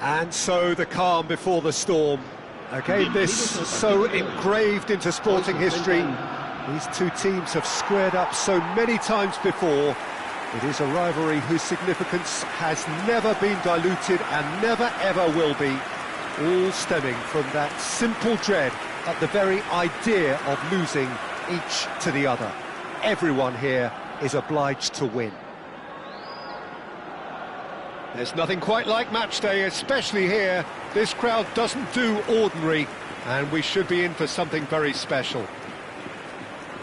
And so the calm before the storm. Again, this so engraved into sporting history. These two teams have squared up so many times before. It is a rivalry whose significance has never been diluted and never ever will be. All stemming from that simple dread at the very idea of losing each to the other. Everyone here is obliged to win. There's nothing quite like match day, especially here. This crowd doesn't do ordinary, and we should be in for something very special.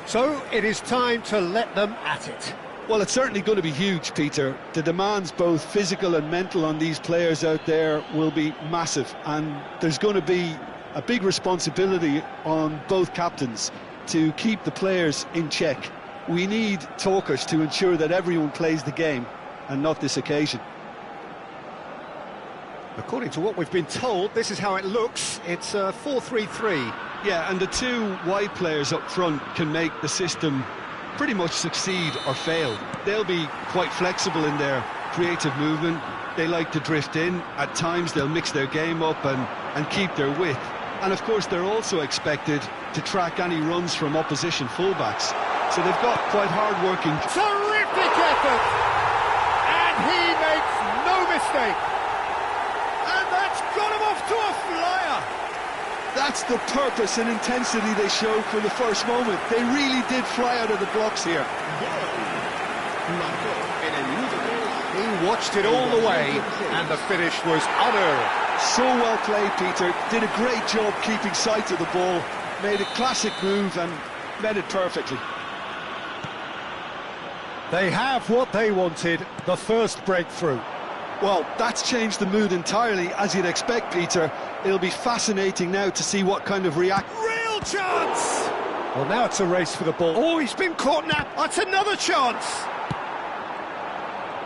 So it is time to let them at it. Well, it's certainly going to be huge, Peter. The demands, both physical and mental, on these players out there will be massive, and there's going to be a big responsibility on both captains to keep the players in check. We need talkers to ensure that everyone plays the game, and not this occasion. According to what we've been told, this is how it looks. It's a 4-3-3. Yeah, and the two wide players up front can make the system pretty much succeed or fail. They'll be quite flexible in their creative movement. They like to drift in. At times they'll mix their game up and keep their width. And of course they're also expected to track any runs from opposition fullbacks. So they've got quite hard-working... Terrific effort! And he makes no mistake! And that's got him off to a flyer! That's the purpose and intensity they showed from the first moment. They really did fly out of the blocks here. He watched it all the way, and the finish was unearned. So well played, Peter. Did a great job keeping sight of the ball. Made a classic move and met it perfectly. They have what they wanted, the first breakthrough. Well, that's changed the mood entirely, as you'd expect, Peter. It'll be fascinating now to see what kind of reaction... Real chance! Well, now it's a race for the ball. Oh, he's been caught now. That's another chance!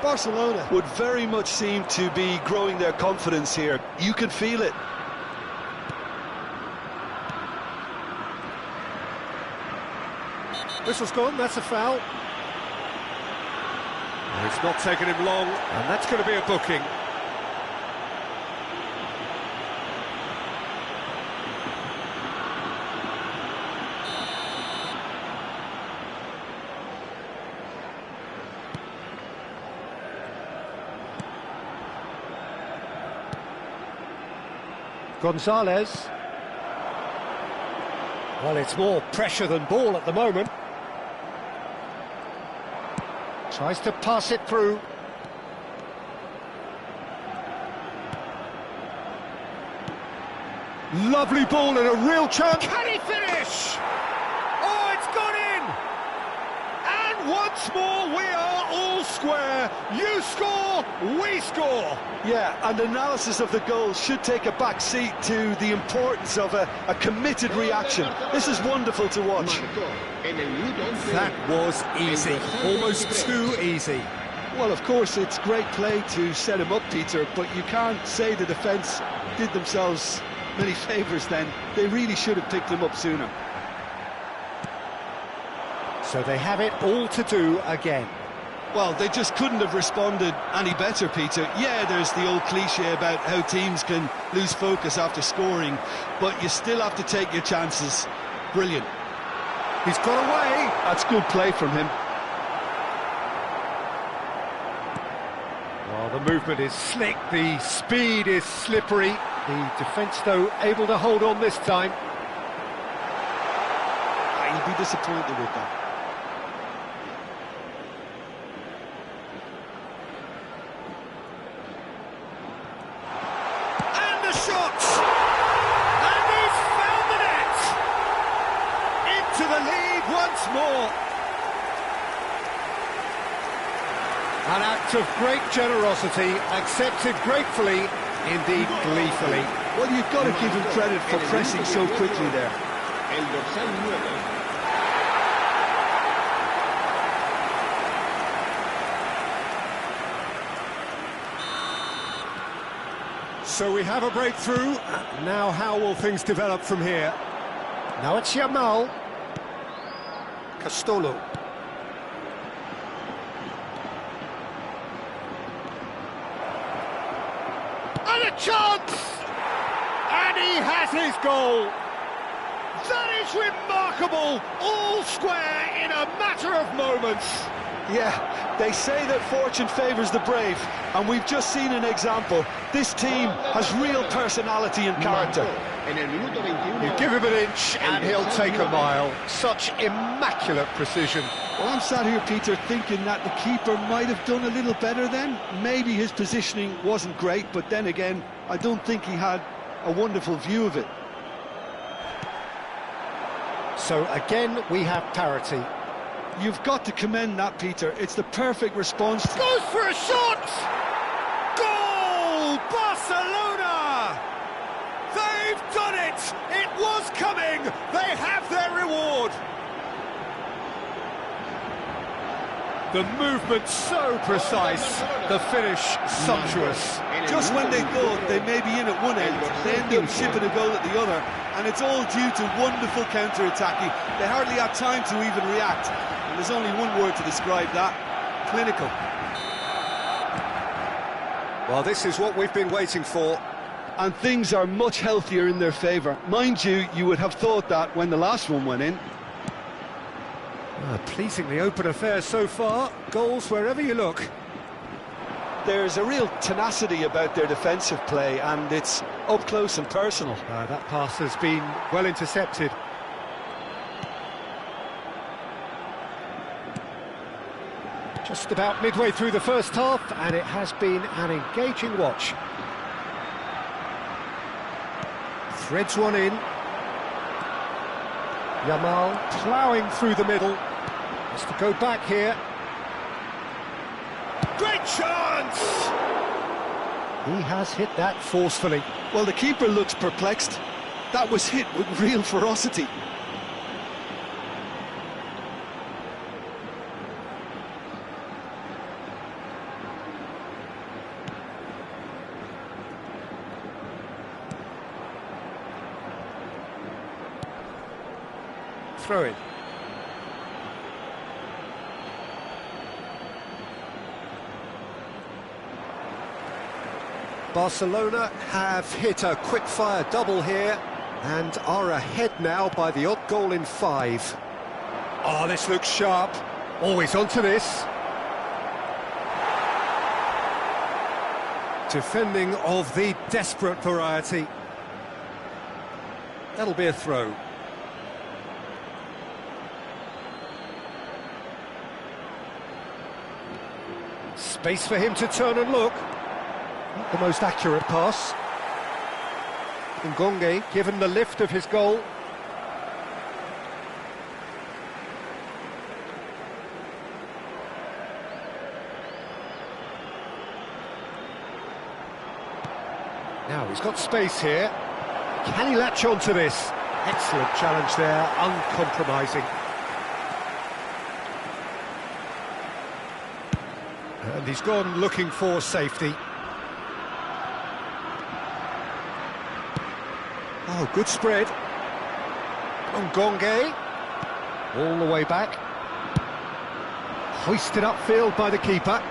Barcelona would very much seem to be growing their confidence here. You can feel it. Whistle's gone, that's a foul. It's not taken him long, and that's going to be a booking. Gonzalez. Well, it's more pressure than ball at the moment. Tries to pass it through. Lovely ball and a real chance. Can he finish? Oh, it's gone in! And once more we are all square. You score, we score. Yeah, and analysis of the goal should take a back seat to the importance of a committed reaction. This is wonderful to watch. That was easy, almost too easy. Well, of course, it's great play to set him up, Peter, but you can't say the defence did themselves many favours then. They really should have picked him up sooner. So they have it all to do again. Well, they just couldn't have responded any better, Peter. Yeah, there's the old cliche about how teams can lose focus after scoring, but you still have to take your chances. Brilliant. He's got away. That's good play from him. Well, the movement is slick, the speed is slippery. The defence, though, able to hold on this time. You'd be disappointed with that. And the shot! And he's found the net! Into the lead once more. An act of great generosity, accepted gratefully, indeed gleefully. Well, you've got to give him credit for pressing so quickly there. So we have a breakthrough. Now how will things develop from here? Now it's Yamal. Castolo. And a chance! And he has his goal! That is remarkable! All square in a matter of moments! Yeah, they say that fortune favours the brave, and we've just seen an example. This team has real personality and character. You give him an inch and he'll take a mile. Such immaculate precision. Well, I'm sat here, Peter, thinking that the keeper might have done a little better then. Maybe his positioning wasn't great, but then again, I don't think he had a wonderful view of it. So again, we have parity. You've got to commend that, Peter. It's the perfect response. Goes for a shot! Goal! Barcelona! They've done it! It was coming! They have their reward! The movement so precise, the finish sumptuous. Just when they thought they may be in at one end, they end up shipping a goal at the other, and it's all due to wonderful counter-attacking. They hardly had time to even react, and there's only one word to describe that: clinical. Well, this is what we've been waiting for. And things are much healthier in their favour. Mind you, you would have thought that when the last one went in. A pleasingly open affair so far. Goals wherever you look. There's a real tenacity about their defensive play, and it's up close and personal. That pass has been well intercepted. Just about midway through the first half, and it has been an engaging watch. Threads one in. Yamal ploughing through the middle. Has to go back here. Great chance! He has hit that forcefully. Well, the keeper looks perplexed. That was hit with real ferocity. Throw in. Barcelona have hit a quick-fire double here and are ahead now by the odd goal in 5. Oh, this looks sharp. Always onto this. Defending of the desperate variety. That'll be a throw. Space for him to turn and look. Not the most accurate pass. Ngonge given the lift of his goal. Now he's got space here. Can he latch on to this? Excellent challenge there, uncompromising. And he's gone looking for safety. Oh, good spread. Ngonge. All the way back. Hoisted upfield by the keeper.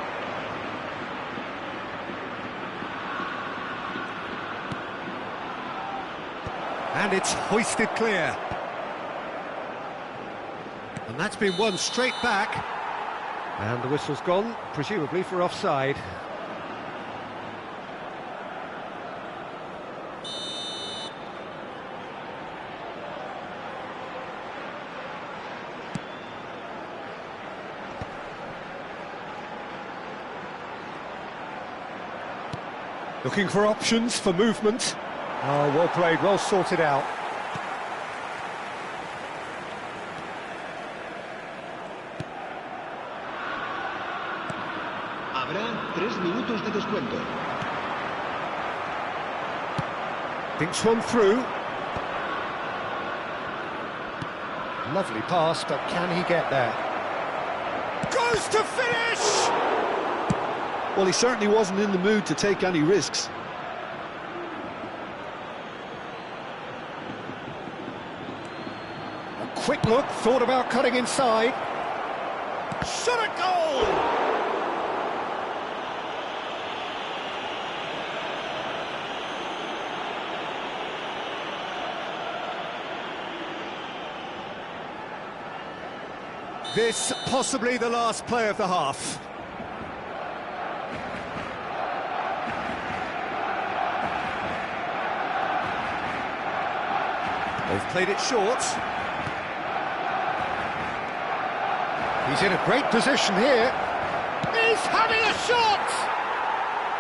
And it's hoisted clear. And that's been won straight back. And the whistle's gone, presumably for offside. Looking for options for movement. Oh, well played, well sorted out. Habrá 3 minutos de descuento. Thinks one through. Lovely pass, but can he get there? Goes to finish! Well, he certainly wasn't in the mood to take any risks. A quick look, thought about cutting inside. Shot at goal! This possibly the last play of the half. They've played it short. He's in a great position here. He's having a shot!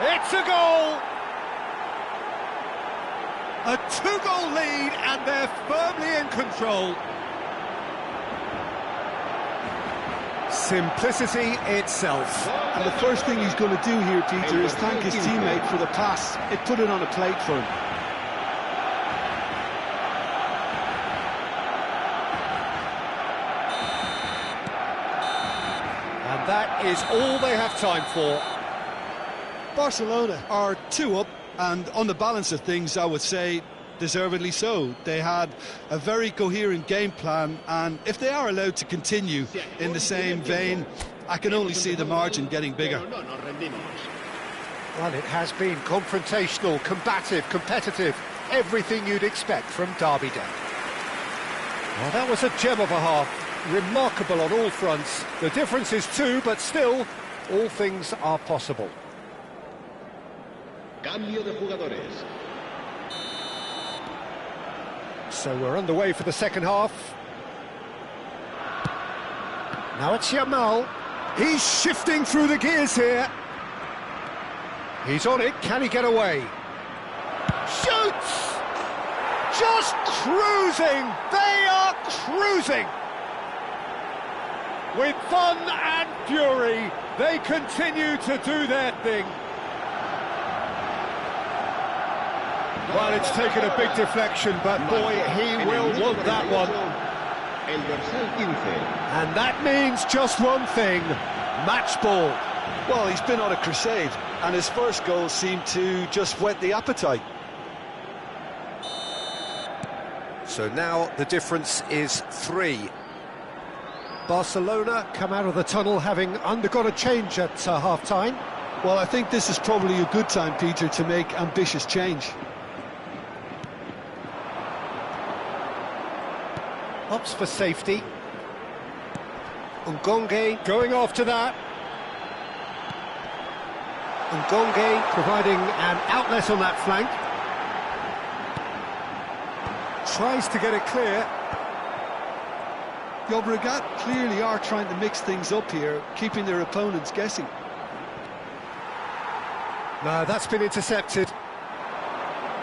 It's a goal! A two-goal lead, and they're firmly in control. Simplicity itself. And the first thing he's going to do here, Peter, is thank his teammate for the pass. It put it on a plate for him. And that is all they have time for. Barcelona are 2 up, and on the balance of things, I would say deservedly so. They had a very coherent game plan, and if they are allowed to continue in the same vein, I can only see the margin getting bigger. Well, it has been confrontational, combative, competitive, everything you'd expect from Derby Day. Well, that was a gem of a half. Remarkable on all fronts. The difference is 2, but still, all things are possible. Cambio de jugadores. So we're underway for the second half. Now it's Yamal. He's shifting through the gears here. He's on it. Can he get away? Shoots! Just cruising. They are cruising. With fun and fury, they continue to do their thing. Well, it's taken a big deflection, but boy, he will want that one. And that means just one thing, match ball. Well, he's been on a crusade, and his first goal seemed to just whet the appetite. So now the difference is 3. Barcelona come out of the tunnel having undergone a change at half-time. Well, I think this is probably a good time, Peter, to make ambitious change. Opts for safety. Ngonge going after that. Ngonge providing an outlet on that flank. Tries to get it clear. Llobregat clearly are trying to mix things up here, keeping their opponents guessing. No, that's been intercepted.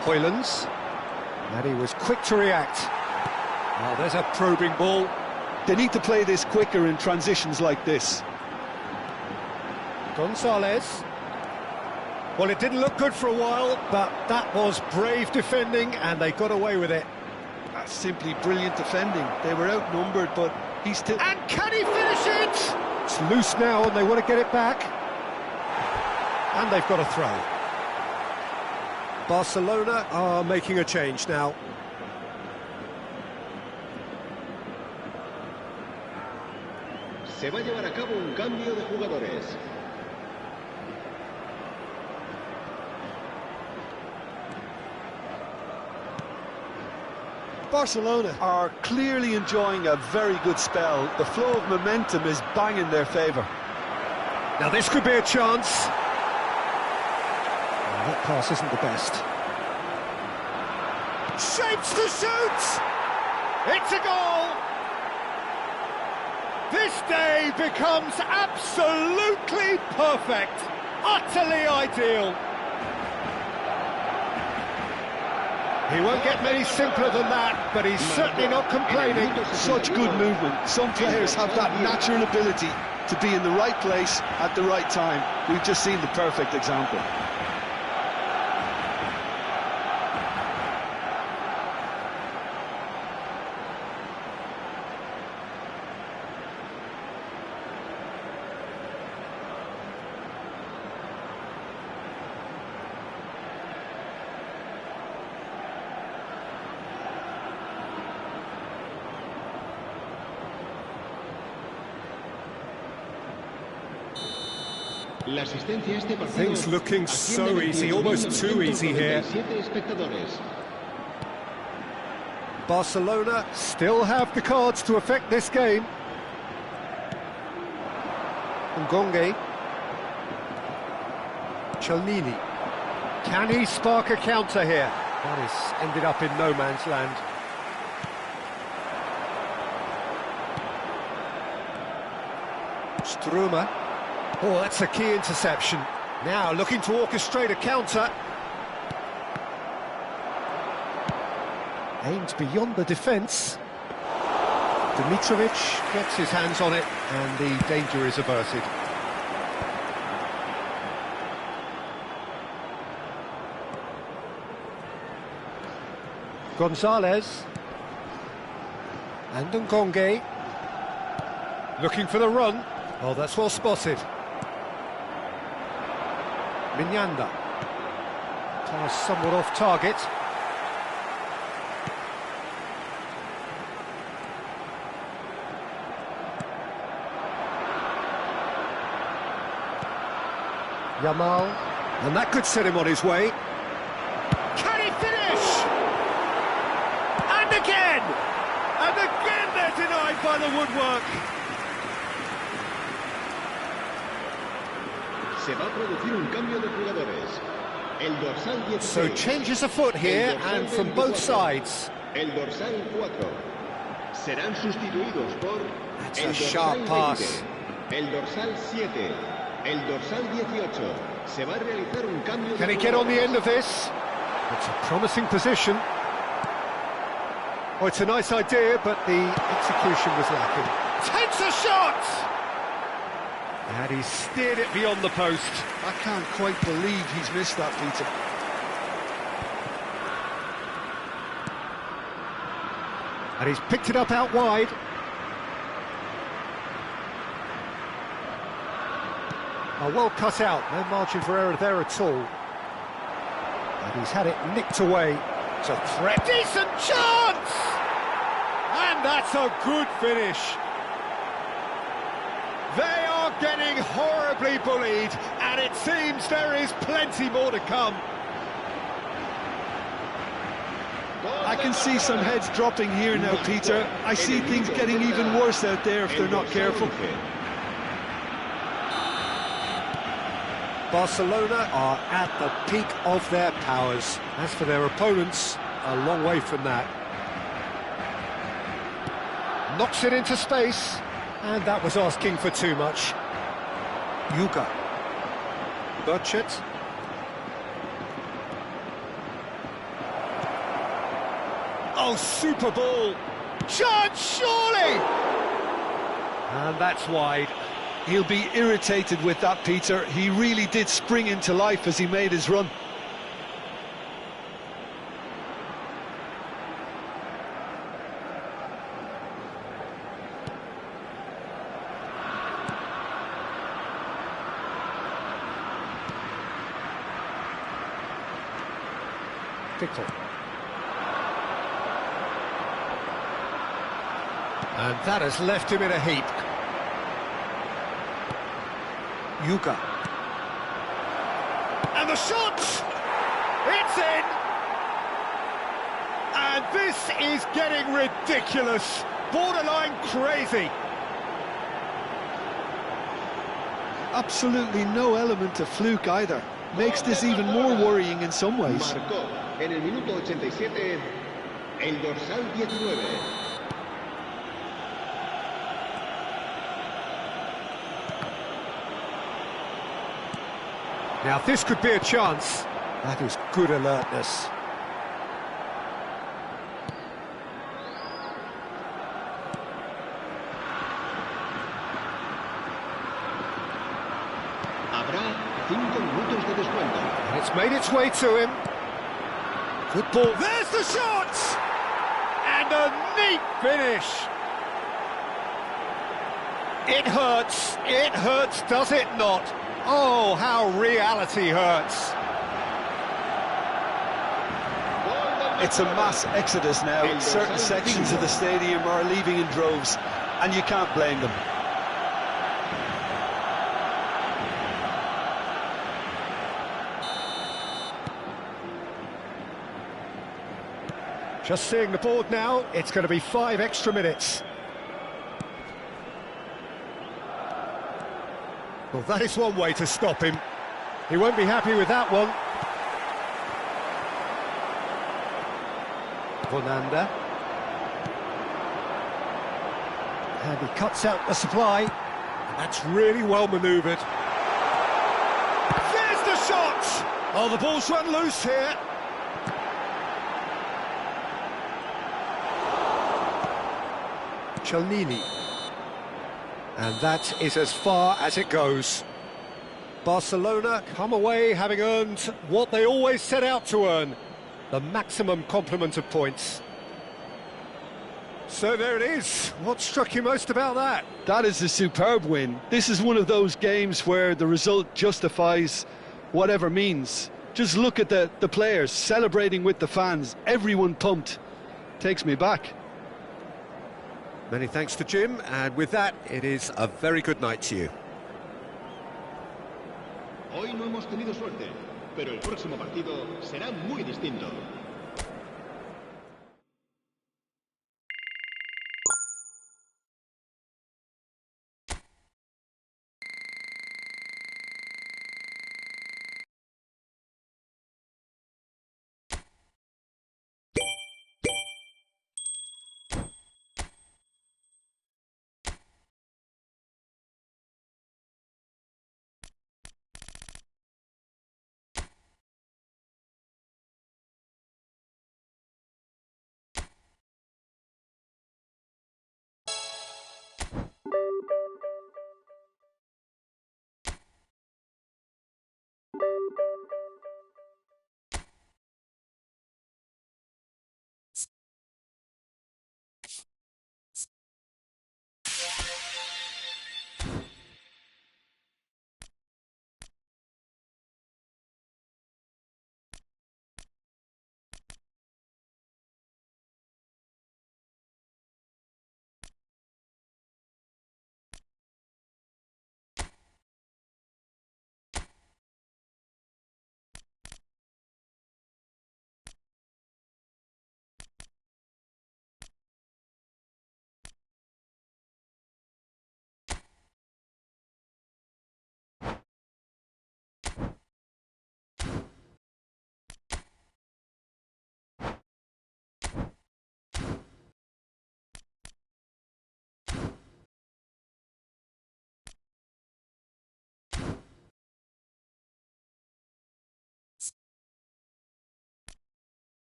Hoylands. And he was quick to react. Well, there's a probing ball. They need to play this quicker in transitions like this. Gonzalez. Well, it didn't look good for a while, but that was brave defending, and they got away with it. That's simply brilliant defending. They were outnumbered, but he's still... And can he finish it? It's loose now, and they want to get it back. And they've got a throw. Barcelona are making a change now. Se va a llevar a cabo un cambio de jugadores. Barcelona are clearly enjoying a very good spell. The flow of momentum is bang in their favour. Now this could be a chance. Oh, that pass isn't the best. Shapes to shoot! It's a goal! This day becomes absolutely perfect, utterly ideal. He won't get many simpler than that, but he's certainly not complaining. Such good movement. Some players have that natural ability to be in the right place at the right time. We've just seen the perfect example. Things looking so easy, almost too easy here. Barcelona still have the cards to affect this game. Ngonge. Chelnini. Can he spark a counter here? That has ended up in no man's land. Struma. Oh, that's a key interception. Now looking to orchestrate a counter. Aimed beyond the defence. Dimitrovic gets his hands on it and the danger is averted. Gonzalez. And Ngonge. Looking for the run. Oh, that's well spotted. Minyanda. Pass somewhat off target. Yamal. And that could set him on his way. Can he finish? And again! And again they're denied by the woodwork. Se va a producir un cambio de jugadores. El dorsal 16. So changes afoot here and from both sides. El dorsal 4. Serán sustituidos por That's el a dorsal sharp 20, pass. el dorsal 7, el dorsal 18. Se va a realizar un cambio. Can he get on the end of this? It's a promising position. Oh, it's a nice idea, but the execution was lacking. Takes a shot! And he steered it beyond the post. I can't quite believe he's missed that, Peter. And he's picked it up out wide. Oh, well cut out, no margin for error there at all. And he's had it nicked away. It's a threat. Decent chance! And that's a good finish. They are getting horribly bullied, and it seems there is plenty more to come. I can see some heads dropping here now, Peter. I see things getting even worse out there if they're not careful. Barcelona are at the peak of their powers. As for their opponents, a long way from that. Knocks it into space, and that was asking for too much. Yuga. Burchett. Oh, super ball! Chance, surely! And that's wide. He'll be irritated with that, Peter. He really did spring into life as he made his run. Pickle. And that has left him in a heap. Yuga. And the shot! It's in! And this is getting ridiculous. Borderline crazy. Absolutely no element of fluke either. Makes this even more worrying in some ways. Marcó en el minuto 87 el dorsal 19. Now this could be a chance. That is good alertness. Habrá 5 minutos de descuento. And it's made its way to him. Good ball. There's the shot! And a neat finish. It hurts, does it not? Oh, how reality hurts. It's a mass exodus now. Certain sections of the stadium are leaving in droves, and you can't blame them. Just seeing the board now, it's going to be 5 extra minutes. Well, that is one way to stop him. He won't be happy with that one. Bonanda. And he cuts out the supply. And that's really well manoeuvred. There's the shot! Oh, the ball's run loose here. Chelnini. And that is as far as it goes. Barcelona come away having earned what they always set out to earn, the maximum complement of points. So there it is. What struck you most about that? That is a superb win. This is one of those games where the result justifies whatever means. Just look at the players celebrating with the fans. Everyone pumped. Takes me back. Many thanks to Jim, and with that, it is a very good night to you. Hoy no hemos tenido suerte, pero el próximo partido será muy distinto.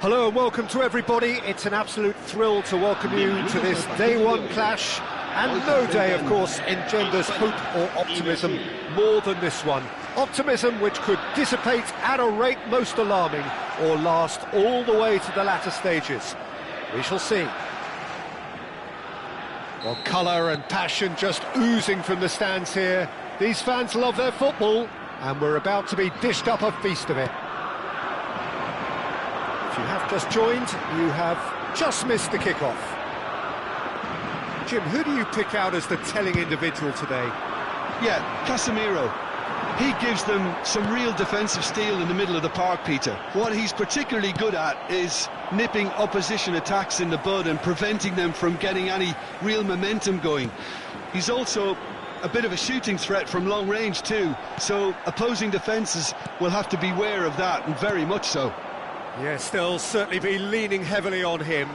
Hello and welcome to everybody. It's an absolute thrill to welcome you to this day one clash. And no day, of course, engenders hope or optimism more than this one. Optimism which could dissipate at a rate most alarming or last all the way to the latter stages. We shall see. Well, colour and passion just oozing from the stands here. These fans love their football, and we're about to be dished up a feast of it. If you have just joined, you have just missed the kickoff. Jim, who do you pick out as the telling individual today? Yeah, Casemiro. He gives them some real defensive steel in the middle of the park, Peter. What he's particularly good at is nipping opposition attacks in the bud and preventing them from getting any real momentum going. He's also a bit of a shooting threat from long range too, so opposing defences will have to beware of that, and very much so. Yes, they'll certainly be leaning heavily on him.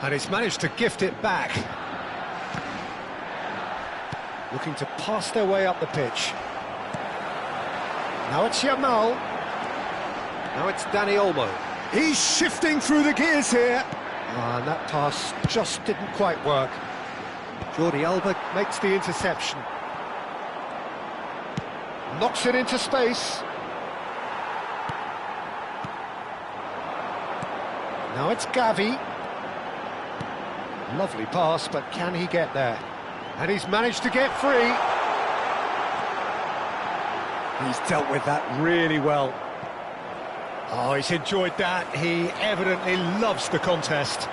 And he's managed to gift it back. Looking to pass their way up the pitch. Now it's Yamal. Now it's Dani Olmo. He's shifting through the gears here. And that pass just didn't quite work. Jordi Alba makes the interception. Knocks it into space. Now it's Gavi. Lovely pass, but can he get there? And he's managed to get free. He's dealt with that really well. Oh, he's enjoyed that. He evidently loves the contest.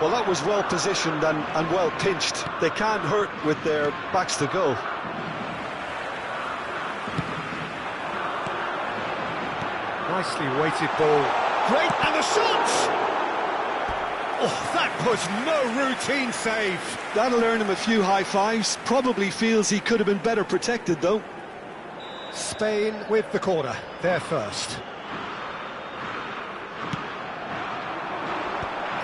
Well, that was well positioned and well pinched. They can't hurt with their backs to goal. Nicely weighted ball. Great, and the shot! Oh, that was no routine save. That'll earn him a few high fives. Probably feels he could have been better protected, though. Spain with the corner. They're first.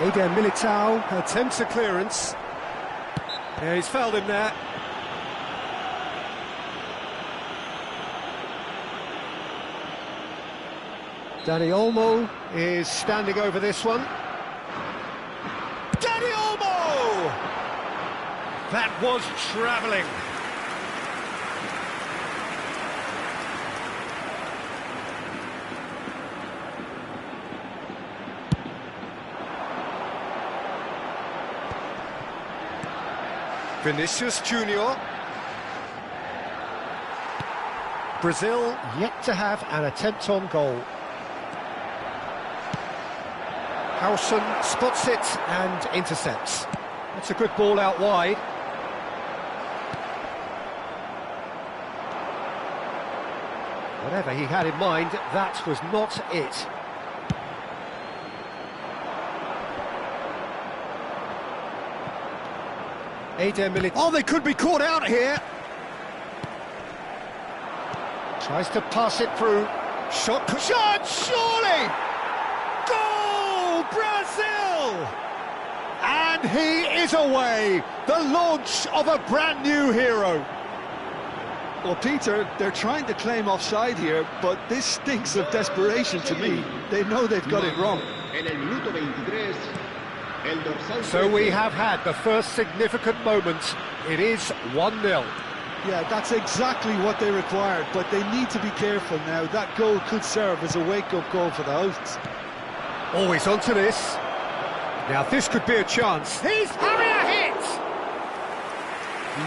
Eder Militao attempts a clearance. Yeah, he's fouled him there. Dani Olmo is standing over this one. Dani Olmo! That was travelling. Vinicius Junior. Brazil yet to have an attempt on goal. Howson spots it and intercepts. That's a good ball out wide. Whatever he had in mind, that was not it. Eder Militao. Oh, they could be caught out here. Tries to pass it through. Shot, surely! Goal, Brazil! And he is away. The launch of a brand new hero. Well, Peter, they're trying to claim offside here, but this stinks of desperation to me. They know they've got it wrong. So we have had the first significant moment. It is 1-0. Yeah, that's exactly what they required, but they need to be careful now. That goal could serve as a wake-up goal for the hosts. Always onto this. Now this could be a chance. He's having a hit!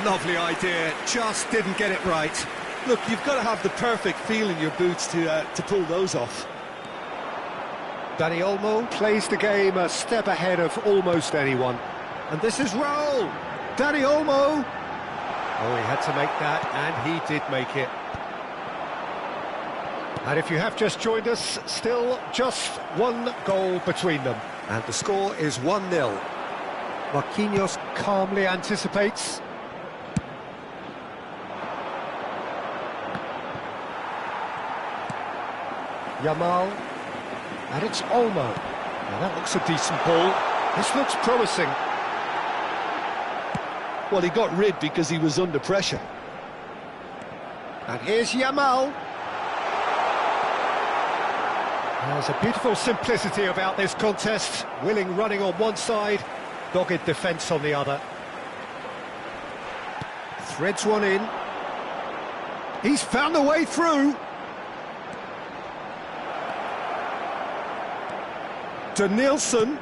Lovely idea, just didn't get it right. Look, you've got to have the perfect feel in your boots to pull those off. Dani Olmo plays the game a step ahead of almost anyone. And this is Raul. Dani Olmo. Oh, he had to make that, and he did make it. And if you have just joined us, still just one goal between them. And the score is 1-0. Marquinhos calmly anticipates. Yamal. And it's Olmo. Now that looks a decent ball. This looks promising. Well, he got rid because he was under pressure. And here's Yamal. There's a beautiful simplicity about this contest. Willing running on one side, dogged defence on the other. Threads one in. He's found a way through. Danielson.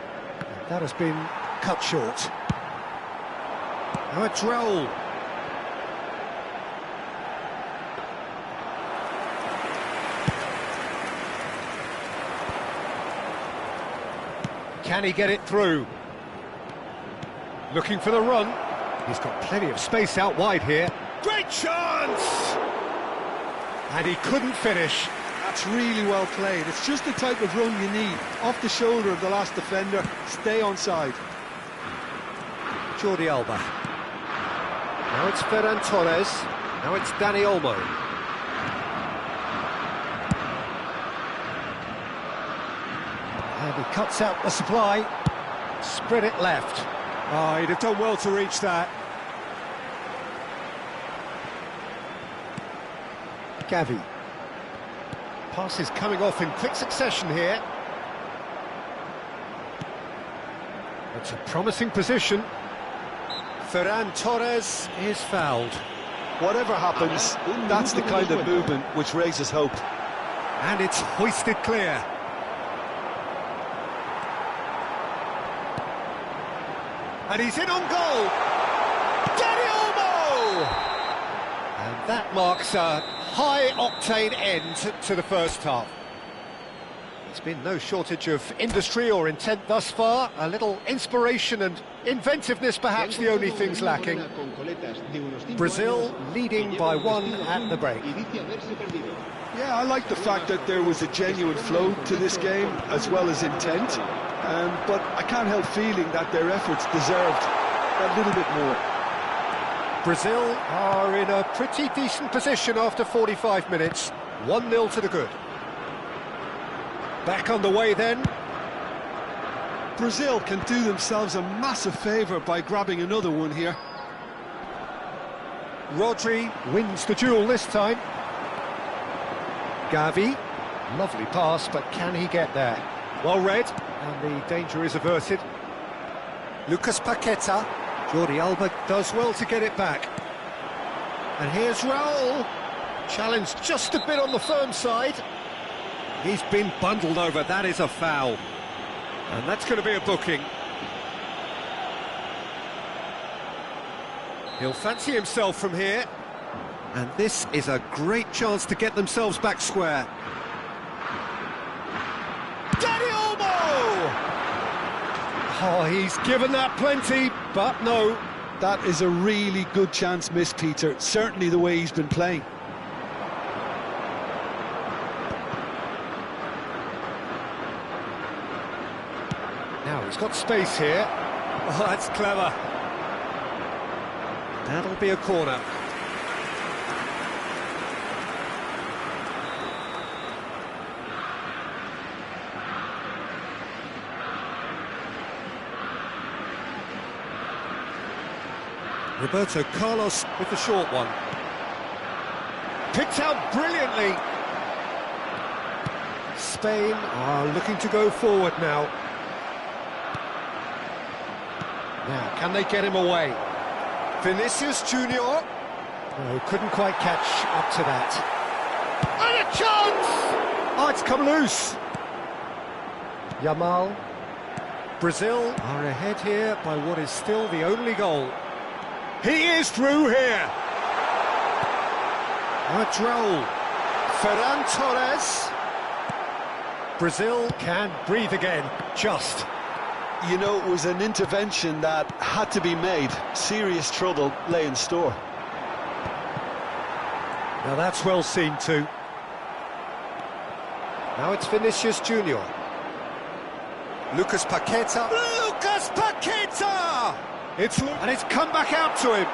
That has been cut short. Now it's Raul. Can he get it through? Looking for the run. He's got plenty of space out wide here. Great chance! And he couldn't finish. That's really well played. It's just the type of run you need. Off the shoulder of the last defender, stay onside. Jordi Alba. Now it's Ferran Torres. Now it's Dani Olmo. And he cuts out the supply. Spread it left. Oh, he'd have done well to reach that. Gavi. Passes coming off in quick succession here. It's a promising position. Ferran Torres is fouled. Whatever happens, that's the kind of movement which raises hope. And it's hoisted clear. And he's in on goal. Dani Olmo! And that marks a high-octane end to the first half. There's been no shortage of industry or intent thus far. A little inspiration and inventiveness, perhaps the only things lacking. Brazil leading by 1 at the break. Yeah, I like the fact that there was a genuine flow to this game, as well as intent. But I can't help feeling that their efforts deserved a little bit more. Brazil are in a pretty decent position after 45 minutes. 1-0 to the good. Back underway then. Brazil can do themselves a massive favour by grabbing another one here. Rodri wins the duel this time. Gavi, lovely pass, but can he get there? Well read, and the danger is averted. Lucas Paqueta. Jordi Alba does well to get it back. And here's Raul. Challenged just a bit on the firm side. He's been bundled over, that is a foul. And that's going to be a booking. He'll fancy himself from here. And this is a great chance to get themselves back square. Dani Olmo! Oh, he's given that plenty, but no. That is a really good chance missed, Peter. Certainly the way he's been playing. Now he's got space here. Oh, that's clever. That'll be a corner. Roberto Carlos with the short one. Picked out brilliantly. Spain are looking to go forward now. Now, can they get him away? Vinicius Junior. No, couldn't quite catch up to that. And a chance! Oh, it's come loose. Yamal. Brazil are ahead here by what is still the only goal. He is through here. That's Raul. Ferran Torres. Brazil can breathe again, just. You know, it was an intervention that had to be made. Serious trouble lay in store. Now that's well seen too. Now it's Vinicius Junior. Lucas Paqueta. Lucas Paqueta! And it's come back out to him.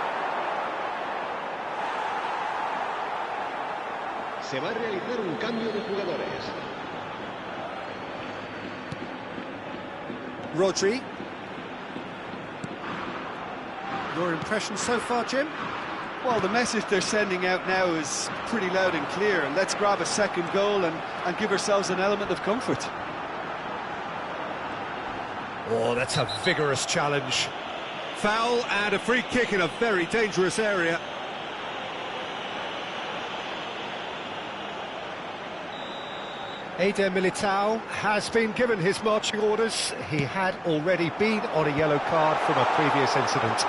Se va a realizar un cambio de jugadores. Rodri. Your impression so far, Jim? Well, the message they're sending out now is pretty loud and clear. Let's grab a second goal and give ourselves an element of comfort. Oh, that's a vigorous challenge. Foul and a free kick in a very dangerous area. Eder Militao has been given his marching orders. He had already been on a yellow card from a previous incident.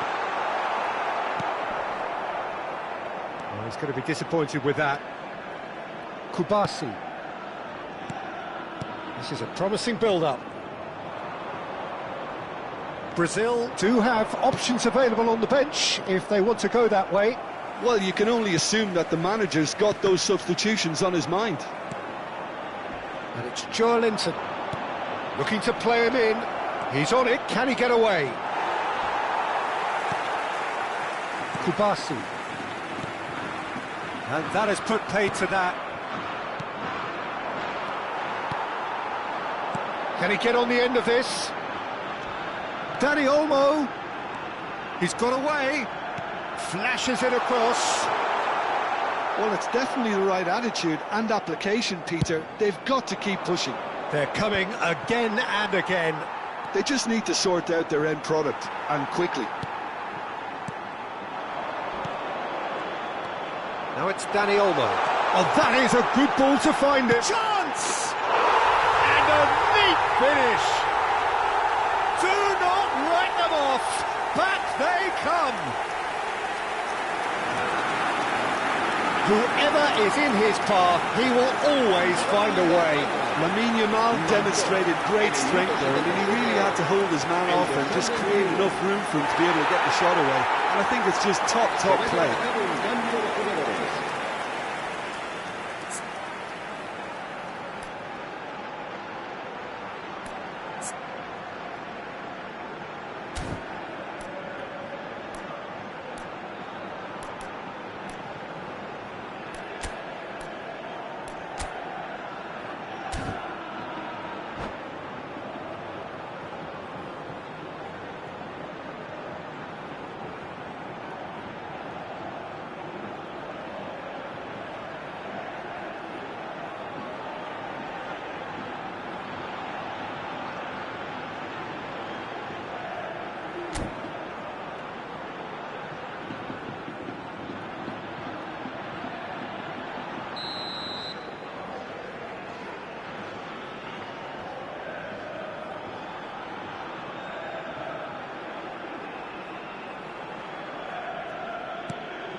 Well, he's going to be disappointed with that. Kubasi. This is a promising build-up. Brazil do have options available on the bench if they want to go that way. Well, you can only assume that the manager's got those substitutions on his mind. And it's Joelinton looking to play him in. He's on it. Can he get away? Kubasi. And that has put paid to that. Can he get on the end of this? Dani Olmo. He's got away. Flashes it across. Well, it's definitely the right attitude and application, Peter. They've got to keep pushing. They're coming again and again. They just need to sort out their end product, and quickly. Now it's Dani Olmo. Oh, that is a good ball to find it. Chance! And a neat finish. Do not write them off. Back they come. Whoever is in his path, he will always find a way. Lamine Yamal demonstrated great strength there. I mean, he really had to hold his man off and just create enough room for him to be able to get the shot away. And I think it's just top play.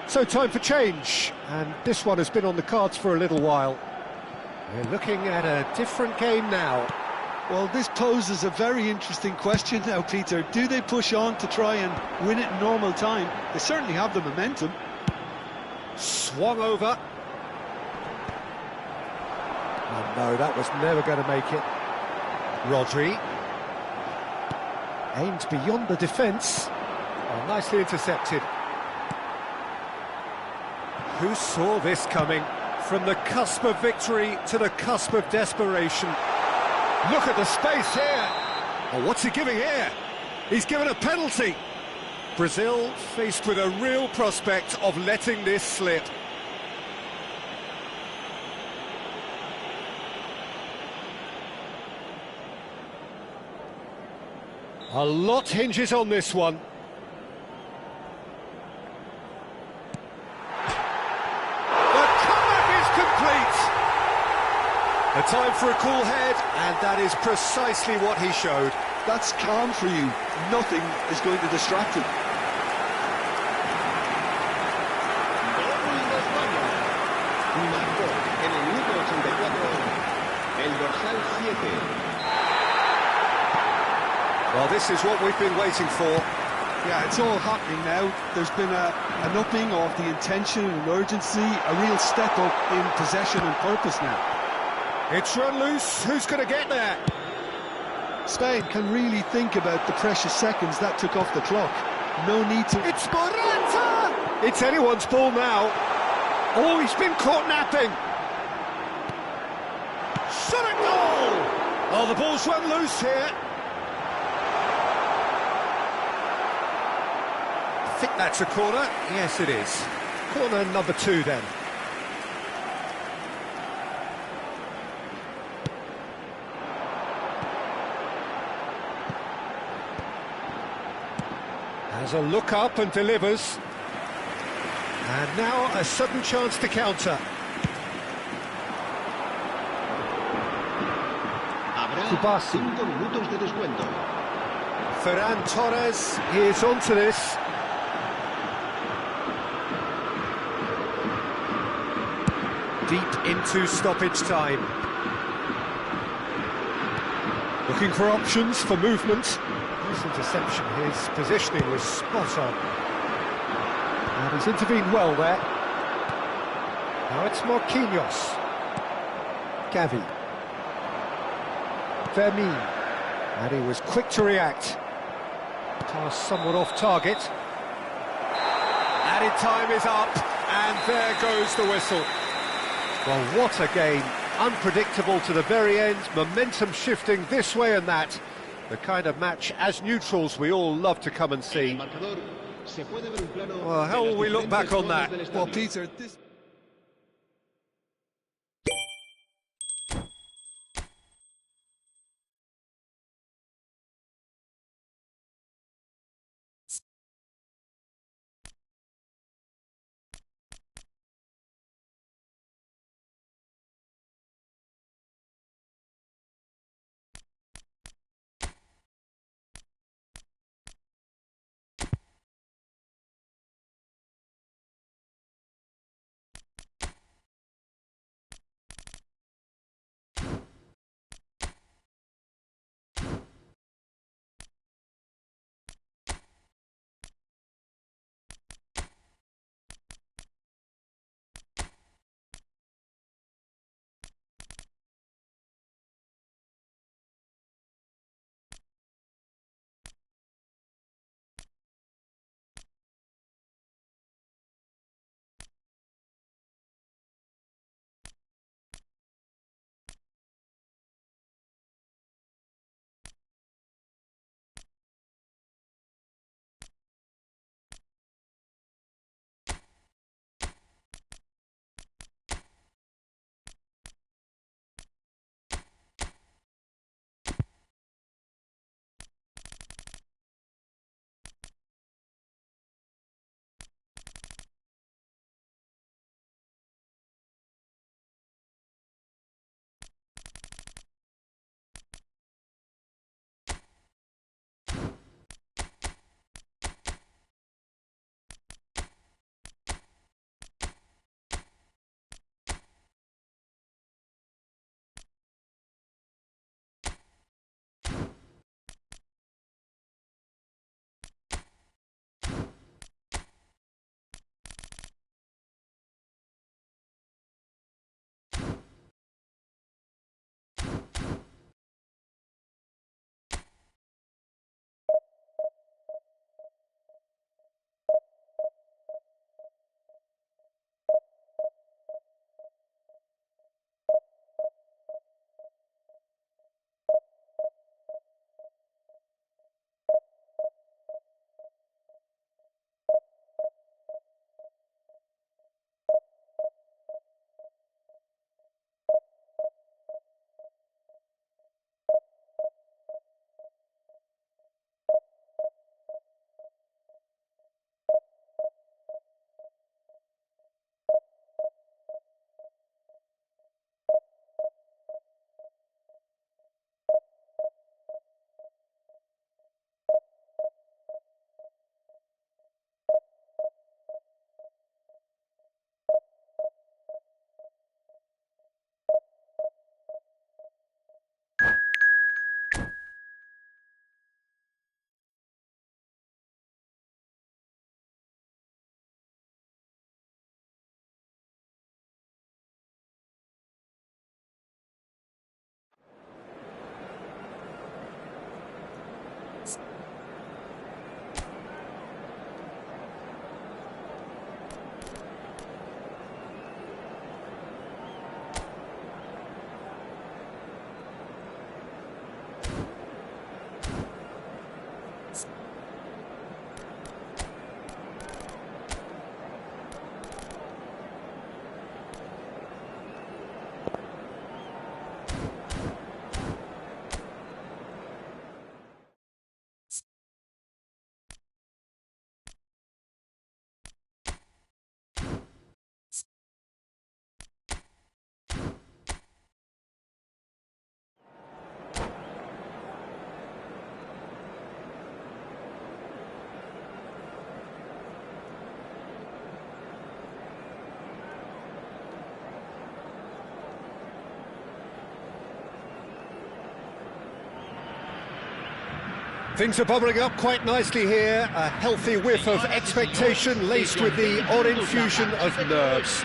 So time for change, and this one has been on the cards for a little while. We're looking at a different game now. Well, this poses a very interesting question now, Peter. Do they push on to try and win it in normal time? They certainly have the momentum. Swung over. Oh no, that was never going to make it. Rodri. Aimed beyond the defence. Oh, nicely intercepted. Who saw this coming? From the cusp of victory to the cusp of desperation. Look at the space here. Oh, what's he giving here? He's given a penalty. Brazil faced with a real prospect of letting this slip. A lot hinges on this one. A time for a cool head, and that is precisely what he showed. That's calm for you. Nothing is going to distract him. Well, this is what we've been waiting for. Yeah, it's all happening now. There's been an upping of the intention and urgency, a real step up in possession and purpose now. It's run loose. Who's going to get there? Spain can really think about the precious seconds that took off the clock. No need to... It's Morata! It's anyone's ball now. Oh, he's been caught napping. Shot at goal! Oh, the ball's run loose here. think that's a corner. Yes, it is. Corner number 2 then. Has a look up and delivers. And now a sudden chance to counter. Habrá 5 minutos de descuento. Ferran Torres is onto this. Deep into stoppage time. Looking for options for movement. Nice interception, his positioning was spot on. And he's intervened well there. Now it's Marquinhos. Gavi. Vermin. And he was quick to react. Pass somewhat off target. Added time is up, and there goes the whistle. Well, what a game. Unpredictable to the very end, momentum shifting this way and that. The kind of match, as neutrals, we all love to come and see. Well, how will we look back on that? Well, Peter, this... Things are bubbling up quite nicely here. A healthy whiff of expectation laced with the odd infusion of nerves.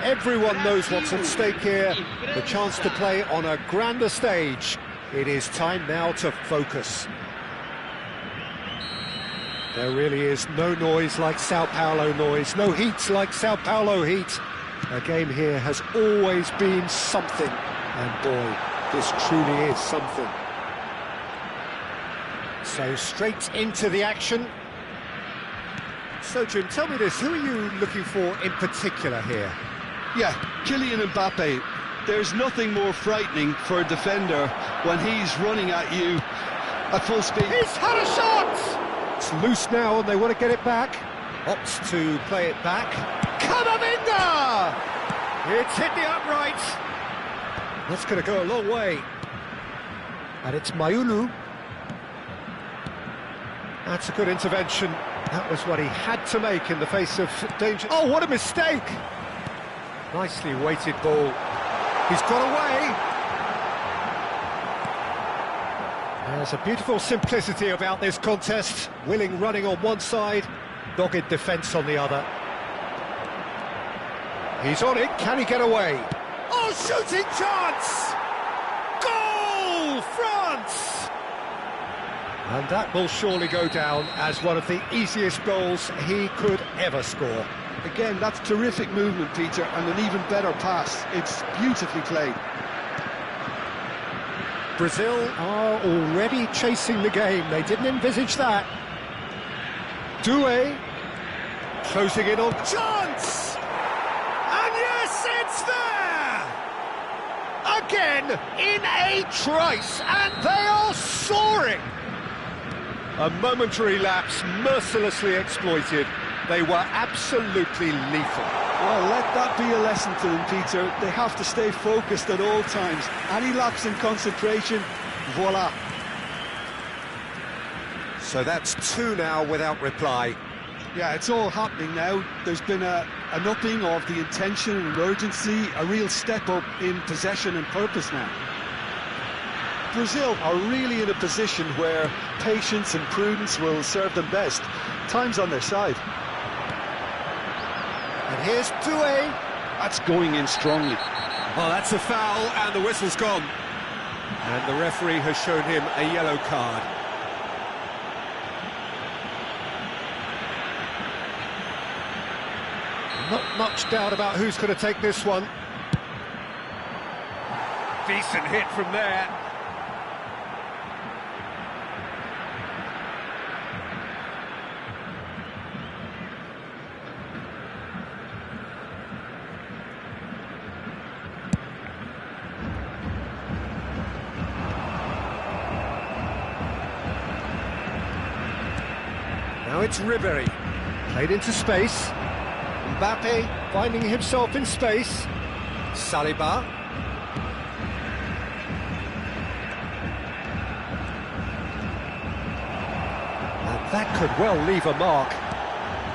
Everyone knows what's at stake here. The chance to play on a grander stage. It is time now to focus. There really is no noise like Sao Paulo noise, no heat like Sao Paulo heat. A game here has always been something, and boy, this truly is something. So straight into the action. So Jim, tell me this, who are you looking for in particular here? Yeah, Kylian Mbappe. There's nothing more frightening for a defender when he's running at you at full speed. He's had a shot! It's loose now and they want to get it back. Opts to play it back. Camavinga! It's hit the upright. That's going to go a long way. And it's Mayulu. That's a good intervention. That was what he had to make in the face of danger. Oh, what a mistake! Nicely weighted ball. He's got away. There's a beautiful simplicity about this contest. Willing running on one side, dogged defence on the other. He's on it, can he get away? Oh, shooting chance! Goal, France! And that will surely go down as one of the easiest goals he could ever score. Again, that's terrific movement, Peter, and an even better pass. It's beautifully played. Brazil are already chasing the game. They didn't envisage that. Doué closing in on chance! And yes, it's there! Again, in a trice, and they are soaring! A momentary lapse, mercilessly exploited. They were absolutely lethal. Well, let that be a lesson to them, Peter. They have to stay focused at all times. Any lapse in concentration, voila. So that's two now without reply. Yeah, it's all happening now. There's been an upping of the intention and urgency, a real step up in possession and purpose now. Brazil are really in a position where patience and prudence will serve them best. Time's on their side. And here's Doué. That's going in strongly. Well, that's a foul, and the whistle's gone. And the referee has shown him a yellow card. Not much doubt about who's going to take this one. Decent hit from there. Now it's Ribéry, played into space. Mbappe finding himself in space. Saliba. And that could well leave a mark.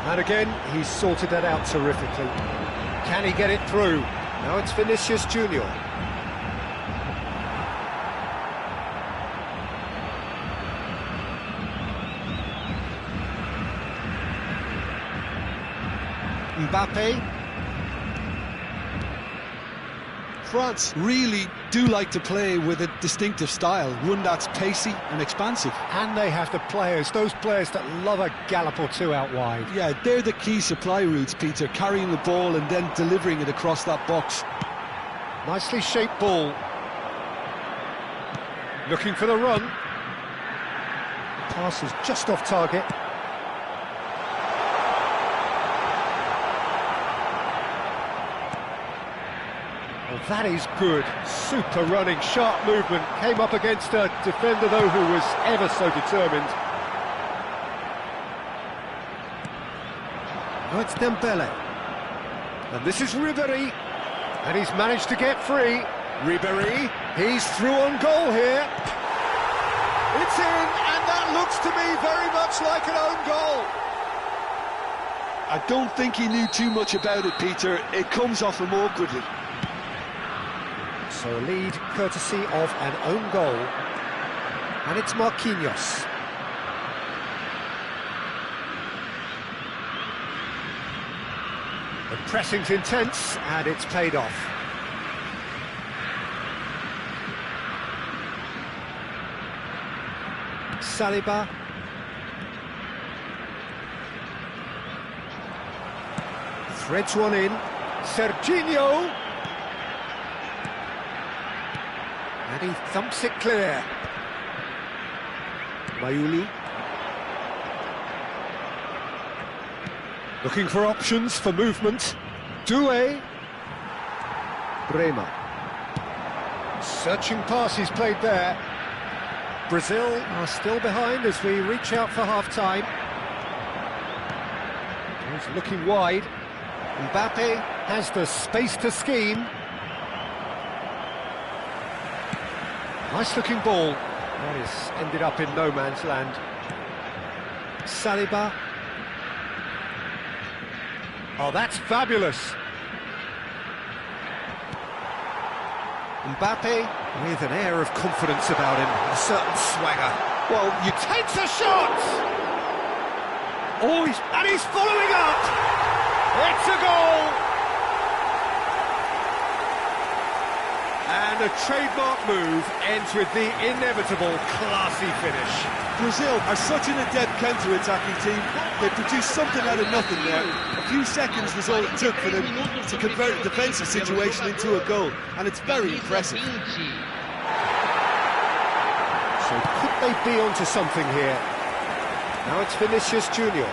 And again, he's sorted that out terrifically. Can he get it through? Now it's Vinicius Junior. Mbappe. France really do like to play with a distinctive style, one that's pacey and expansive. And they have the players, those players that love a gallop or two out wide. Yeah, they're the key supply routes, Peter, carrying the ball and then delivering it across that box. Nicely shaped ball. Looking for the run. Pass is just off target. Well, that is good. Super running, sharp movement. Came up against a defender, though, who was ever so determined. Oh, it's Dembele. And this is Ribéry. And he's managed to get free. Ribéry, he's through on goal here. It's in, and that looks to me very much like an own goal. I don't think he knew too much about it, Peter. It comes off him awkwardly. So a lead courtesy of an own goal. And it's Marquinhos. The pressing's intense, and it's paid off. Saliba. Threads one in. Serginho. And he thumps it clear. Mayuli. Looking for options for movement. Doué. Bremer. Searching pass he's played there. Brazil are still behind as we reach out for half-time. He's looking wide. Mbappe has the space to scheme. Nice-looking ball. That is ended up in no man's land. Saliba. Oh, that's fabulous. Mbappe with an air of confidence about him, a certain swagger. Well, you takes a shot! Oh, he's following up! It's a goal! And a trademark move ends with the inevitable classy finish. Brazil are such an adept counter-attacking team. They produced something out of nothing there. A few seconds was all it took for them to convert a defensive situation into a goal, and it's very impressive. So could they be onto something here? Now it's Vinicius Junior.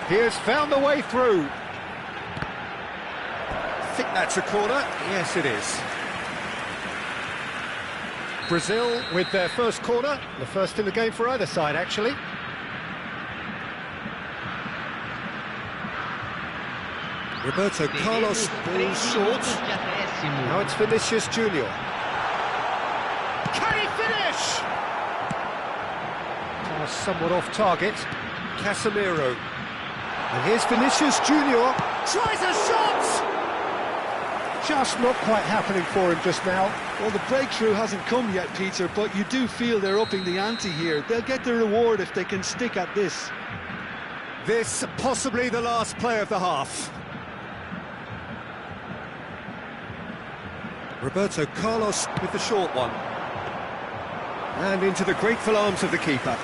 He has found a way through. I think that's a corner. Yes, it is. Brazil with their first corner, the first in the game for either side, actually. Roberto Carlos, ball short. Now it's Vinicius Junior. Can he finish? Pass somewhat off target. Casemiro. And here's Vinicius Junior. Tries a shot! Just not quite happening for him just now. Well, the breakthrough hasn't come yet, Peter, but you do feel they're upping the ante here. They'll get the reward if they can stick at this. This possibly the last play of the half. Roberto Carlos with the short one. And into the grateful arms of the keeper.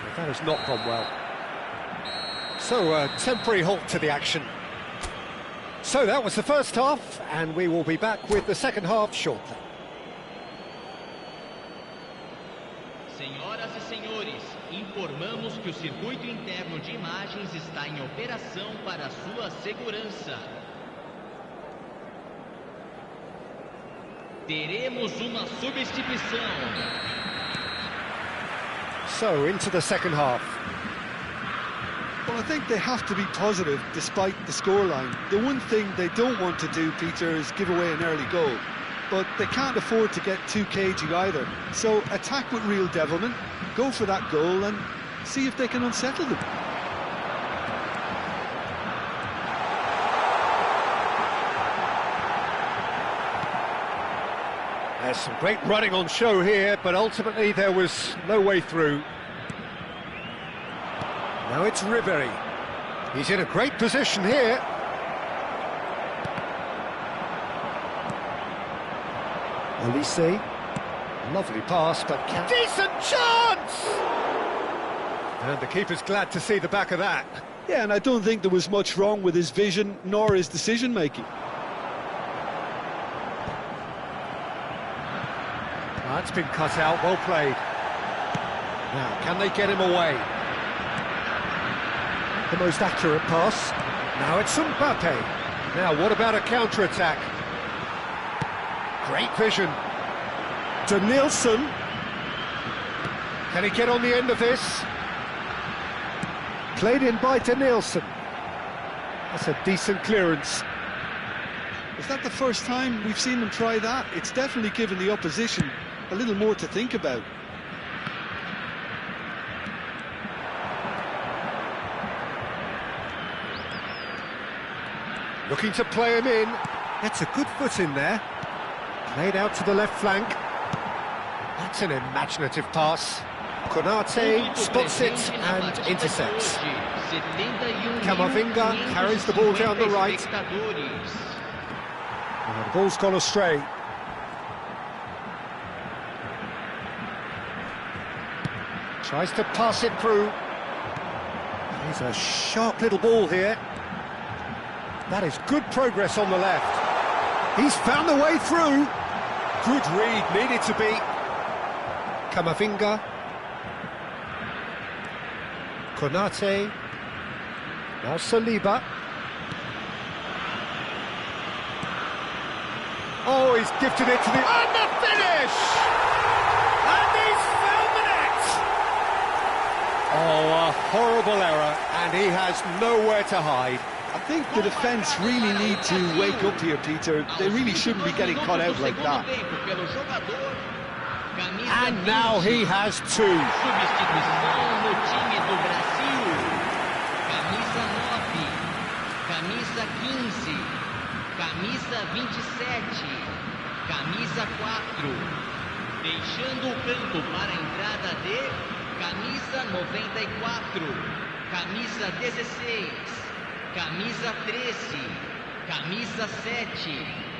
Well, that has not gone well. So, a temporary halt to the action. So, that was the first half, and we will be back with the second half shortly. Senhoras e senhores, informamos que o circuito interno de imagens está em operação para sua segurança. Teremos uma substituição. So, into the second half. Well, I think they have to be positive despite the scoreline. The one thing they don't want to do, Peter, is give away an early goal. But they can't afford to get too cagey either. So attack with real devilment, go for that goal and see if they can unsettle them. There's some great running on show here, but ultimately there was no way through. Now it's Ribery. He's in a great position here. Olise. Lovely pass, but can... Decent chance! And the keeper's glad to see the back of that. Yeah, and I don't think there was much wrong with his vision nor his decision-making. That's been cut out, well played. Now, can they get him away? The most accurate pass. Now it's Mbappe. Now, what about a counter-attack? Great vision. Denilson. Can he get on the end of this? Played in by Denilson. That's a decent clearance. Is that the first time we've seen them try that? It's definitely given the opposition a little more to think about. Looking to play him in. That's a good foot in there. Played out to the left flank. That's an imaginative pass. Konate spots it and intercepts. Camavinga carries the ball down the right. And the ball's gone astray. Tries to pass it through. He's a sharp little ball here. That is good progress on the left. He's found the way through. Good read, needed to be. Camavinga. Konate. Now Saliba. Oh, he's gifted it to the... And the finish! And he's found the net! Oh, a horrible error, and he has nowhere to hide. I think the defence really need to wake up here, Peter. They really shouldn't be getting caught out like that. And now he has two. Substituição no time do Brasil. Camisa 9, camisa 15, camisa 27, camisa 4. Deixando o campo para a entrada de camisa 94, camisa 16, camisa 13, camisa 7.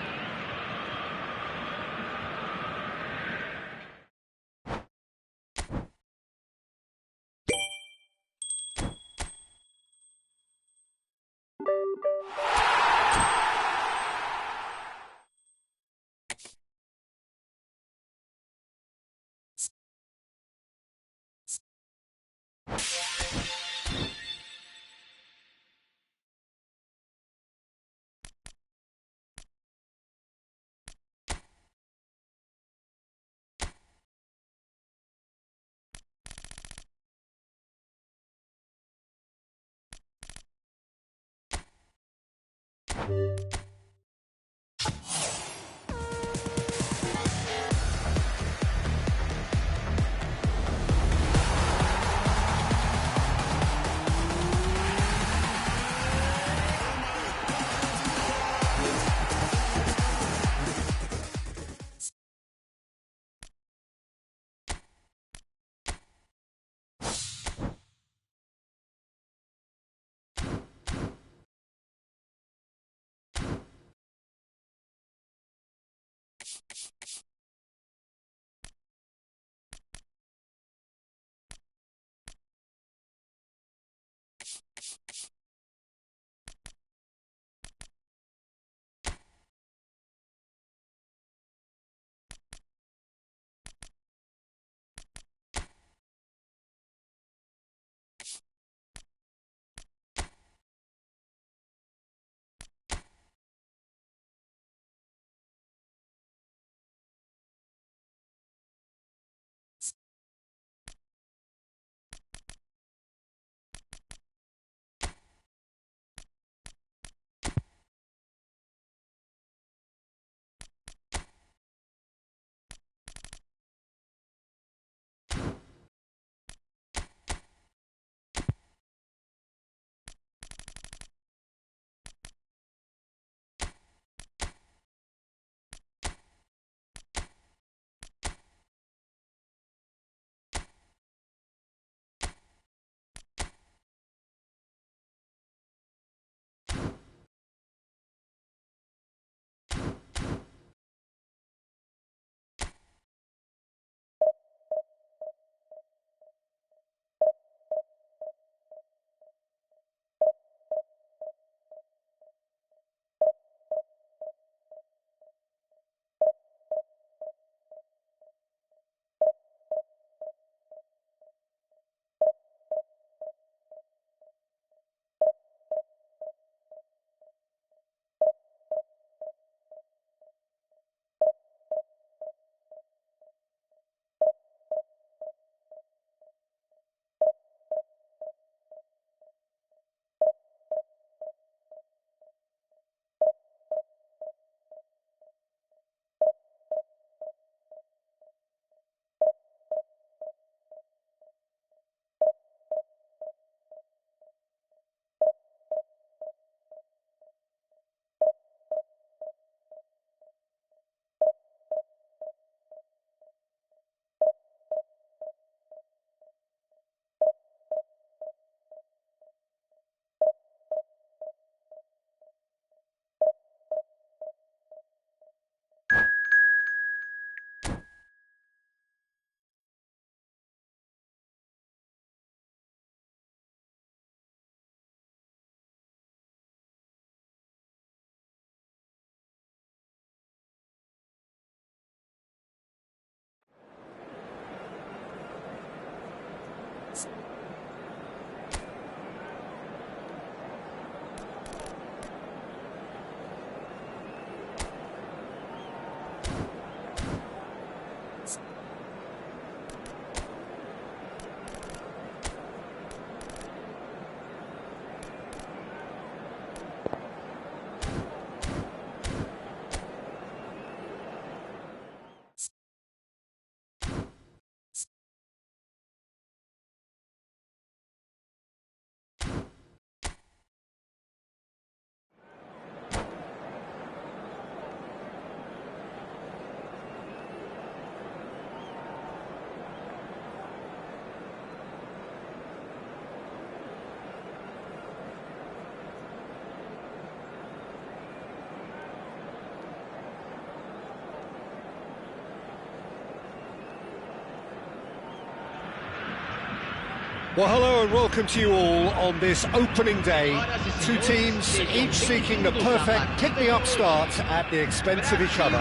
Well, hello and welcome to you all on this opening day. Two teams, each seeking the perfect pick-me-up start at the expense of each other.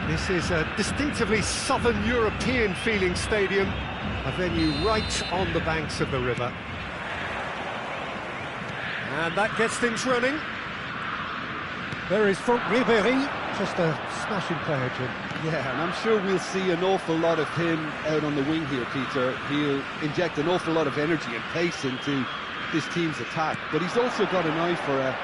This is a distinctively southern European-feeling stadium, a venue right on the banks of the river. And that gets things running. There is Franck Ribéry, just a smashing player, Jim. Yeah, and I'm sure we'll see an awful lot of him out on the wing here, Peter. He'll inject an awful lot of energy and pace into this team's attack, but he's also got an eye for a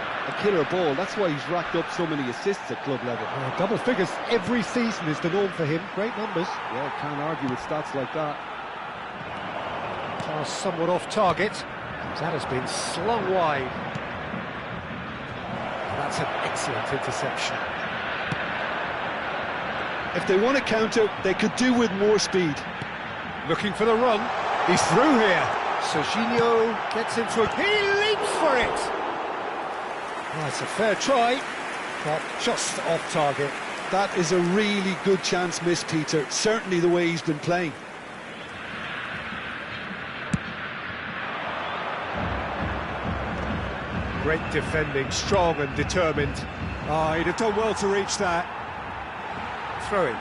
killer ball. That's why he's racked up so many assists at club level. Double figures every season is the norm for him. Great numbers. Yeah, can't argue with stats like that. Pass somewhat off target. That has been slung wide. That's an excellent interception. If they want to counter, they could do with more speed. Looking for the run. He's through here. Serginho gets into it. He leaps for it. Oh, it's a fair try, but just off target. That is a really good chance missed, Peter. Certainly the way he's been playing. Great defending, strong and determined. Oh, he'd have done well to reach that. Throw-in.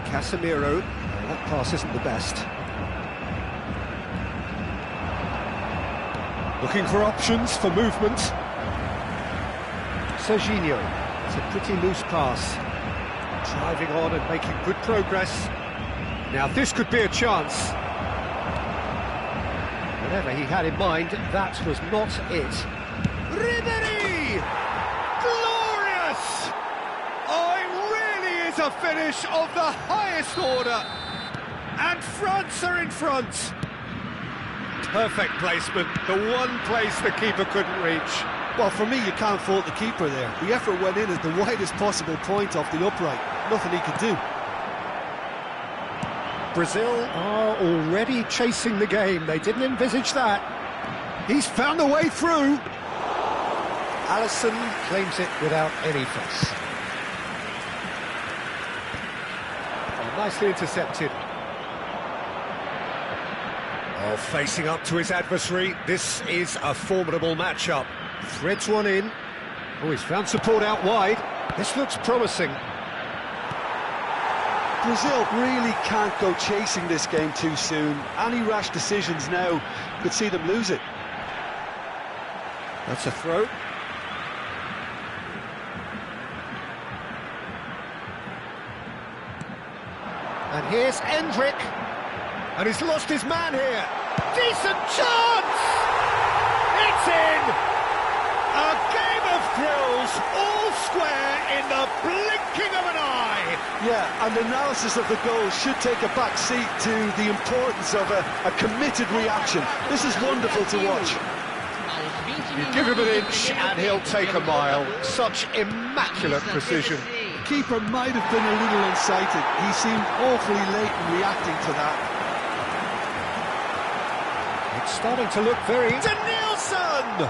Casemiro. That pass isn't the best. Looking for options for movement. Serginho. It's a pretty loose pass. Driving on and making good progress. Now this could be a chance. Whatever he had in mind, that was not it. Ribéry! Glorious! Oh, it really is a finish of the highest order. And France are in front. Perfect placement, the one place the keeper couldn't reach. Well, for me, you can't fault the keeper there. The effort went in at the widest possible point off the upright. Nothing he could do. Brazil are already chasing the game. They didn't envisage that. He's found a way through. Alisson claims it without any fuss. Oh, nicely intercepted. Oh, facing up to his adversary. This is a formidable matchup. Threads one in. Oh, he's found support out wide. This looks promising. Brazil really can't go chasing this game too soon. Any rash decisions now could see them lose it. That's a throw. And here's Endrick. And he's lost his man here. Decent chance! It's in! A game of thrills, all square in the blinking of an eye. Yeah, and analysis of the goal should take a back seat to the importance of a committed reaction. This is wonderful to watch. You give him an inch and he'll take a mile. Such immaculate precision. The keeper might have been a little unsighted. He seemed awfully late in reacting to that. It's starting to look very... To Nielsen!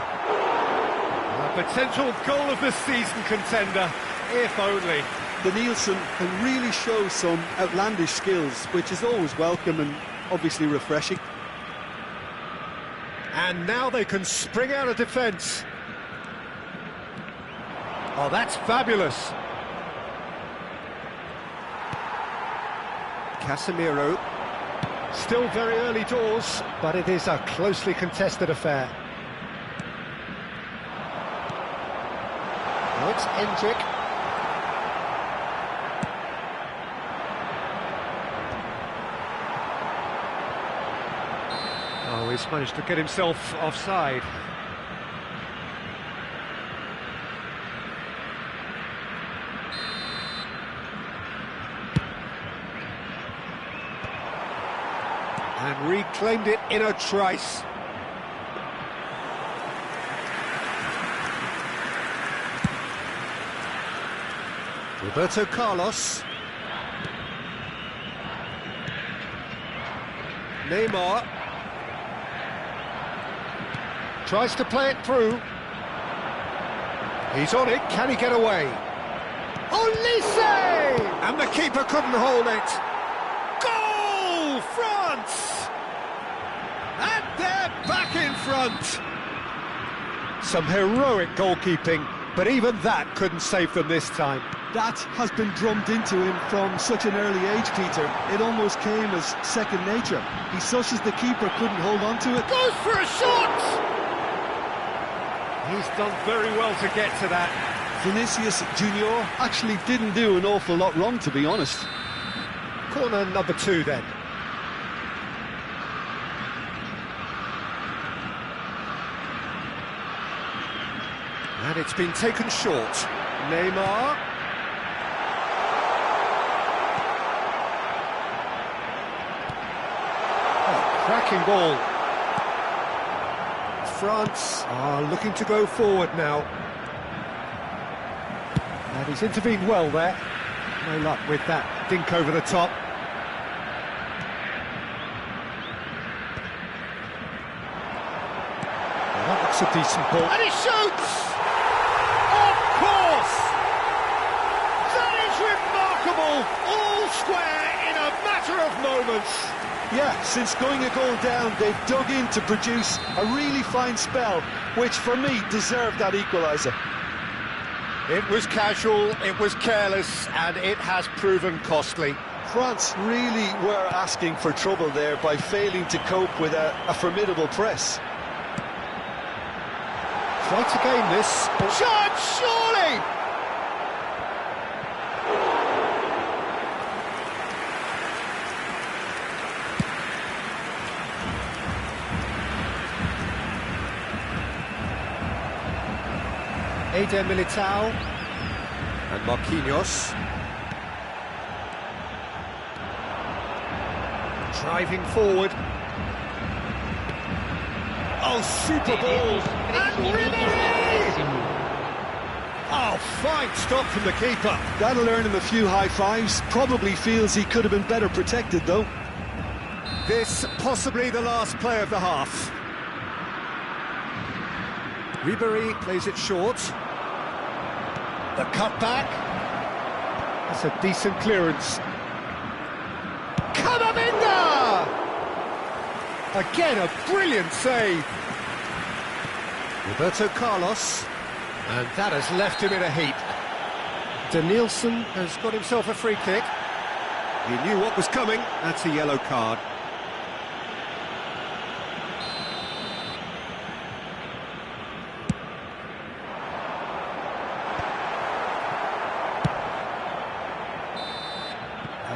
A potential goal of the season contender, if only. The Nielsen can really show some outlandish skills, which is always welcome and obviously refreshing. And now they can spring out of defence. Oh, that's fabulous. Casemiro. Still very early doors, but it is a closely contested affair. Now it's Endrick. Oh, he's managed to get himself offside. And reclaimed it in a trice. Roberto Carlos. Neymar. Tries to play it through. He's on it, can he get away? Olise! And the keeper couldn't hold it. Goal, France! And they're back in front. Some heroic goalkeeping, but even that couldn't save them this time. That has been drummed into him from such an early age, Peter. It almost came as second nature. He such as the keeper couldn't hold on to it. Goes for a shot! He's done very well to get to that. Vinicius Junior actually didn't do an awful lot wrong, to be honest. Corner number 2 then. And it's been taken short. Neymar. Oh, cracking ball. France are looking to go forward now. And he's intervened well there. No luck with that dink over the top. Well, that looks a decent ball. And he shoots! Of course! That is remarkable! All square in a matter of moments. Yeah, since going a goal down, they've dug in to produce a really fine spell, which for me deserved that equaliser. It was casual, it was careless, and it has proven costly. France really were asking for trouble there by failing to cope with a formidable press. Try to gain this. Shot, surely! Eder Militao and Marquinhos. Driving forward. Oh, super ball! And Ribery! Oh, fine stop from the keeper. That'll earn him a few high fives. Probably feels he could have been better protected, though. This possibly the last play of the half. Ribery plays it short. The cutback. That's a decent clearance. Camavinga! Again, a brilliant save. Roberto Carlos. And that has left him in a heap. Danielson has got himself a free kick. He knew what was coming. That's a yellow card.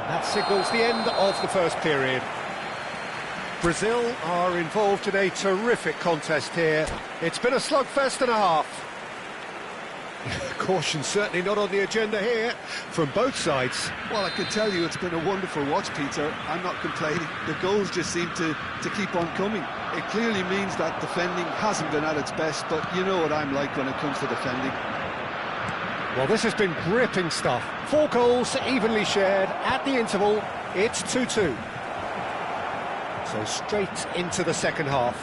That signals the end of the first period. Brazil are involved in a terrific contest here. It's been a slugfest and a half. Caution certainly not on the agenda here from both sides. Well, I can tell you it's been a wonderful watch, Peter. I'm not complaining. The goals just seem to keep on coming. It clearly means that defending hasn't been at its best, but you know what I'm like when it comes to defending. Well, this has been gripping stuff. 4 goals evenly shared at the interval. It's 2-2. So straight into the second half.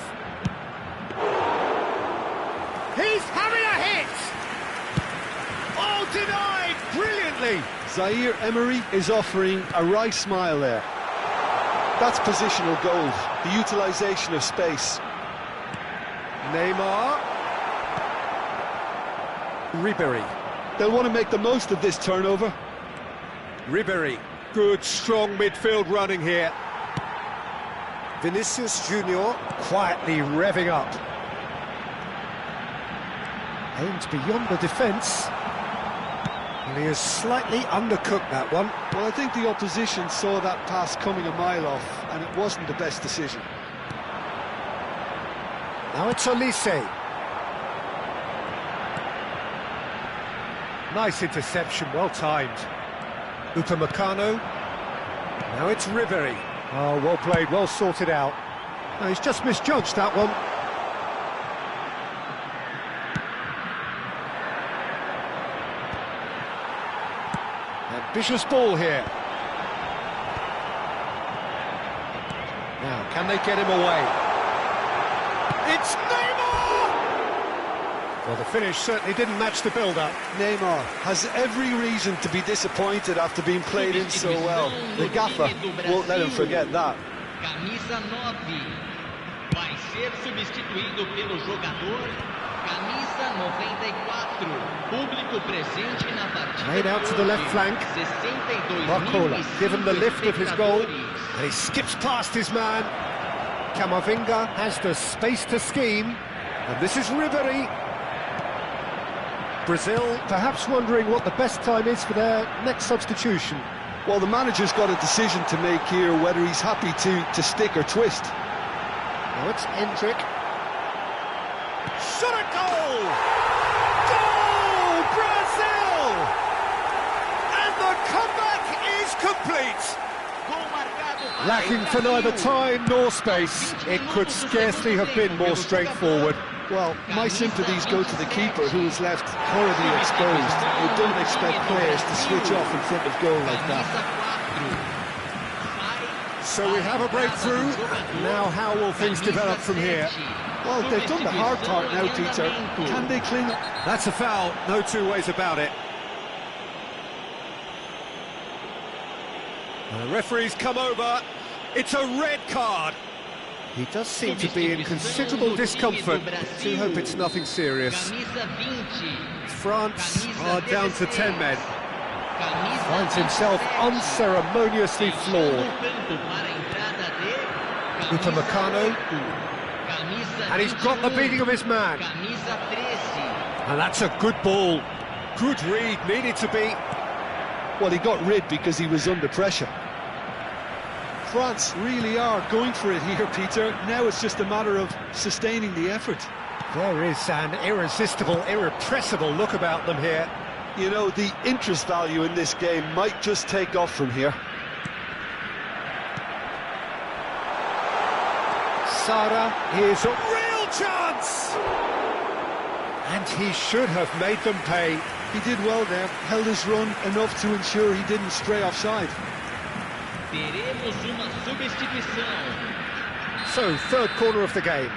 He's having a hit! Oh, denied brilliantly! Zaire Emery is offering a right smile there. That's positional goals, the utilisation of space. Neymar. Ribery. They'll want to make the most of this turnover. Ribery. Good, strong midfield running here. Vinicius Junior quietly revving up. Aimed beyond the defence. And he has slightly undercooked that one. Well, I think the opposition saw that pass coming a mile off, and it wasn't the best decision. Now it's Olise. Nice interception, well timed. Upamecano. Now it's Ribery. Oh, well played, well sorted out. No, he's just misjudged that one. Ambitious ball here. Now, can they get him away? It's Neymar! Well, the finish certainly didn't match the build-up. Neymar has every reason to be disappointed after being played in so well. The gaffer won't let him forget that. Camisa 9 vai ser substituído pelo jogador camisa 94. Público presente na partida. Played out to the left flank. Barcola given the lift of his goal, and he skips past his man. Camavinga has the space to scheme, and this is Ribery. Brazil perhaps wondering what the best time is for their next substitution. Well, the manager's got a decision to make here, whether he's happy to stick or twist. Now it's Endrick. Shot a goal! Goal! Brazil! And the comeback is complete! Lacking for neither time nor space, it could scarcely have been more straightforward. Well, my sympathies go to the keeper, who is left horribly exposed. You don't expect players to switch off in front of goal like that. So we have a breakthrough. Now how will things develop from here? Well, they've done the hard part now, Peter. Can they clean up? That's a foul, no two ways about it. The referee's come over. It's a red card. He does seem to be in considerable discomfort. I do hope it's nothing serious. France are down to 10 men. Finds himself unceremoniously floored. Upamecano. And he's got the beating of his man. And that's a good ball. Good read, needed to be. Well, he got rid because he was under pressure. France really are going for it here, Peter. Now it's just a matter of sustaining the effort. There is an irresistible, irrepressible look about them here. You know, the interest value in this game might just take off from here. Sara, here's a real chance! And he should have made them pay. He did well there, held his run enough to ensure he didn't stray offside. Teremos uma substituição. So, third corner of the game.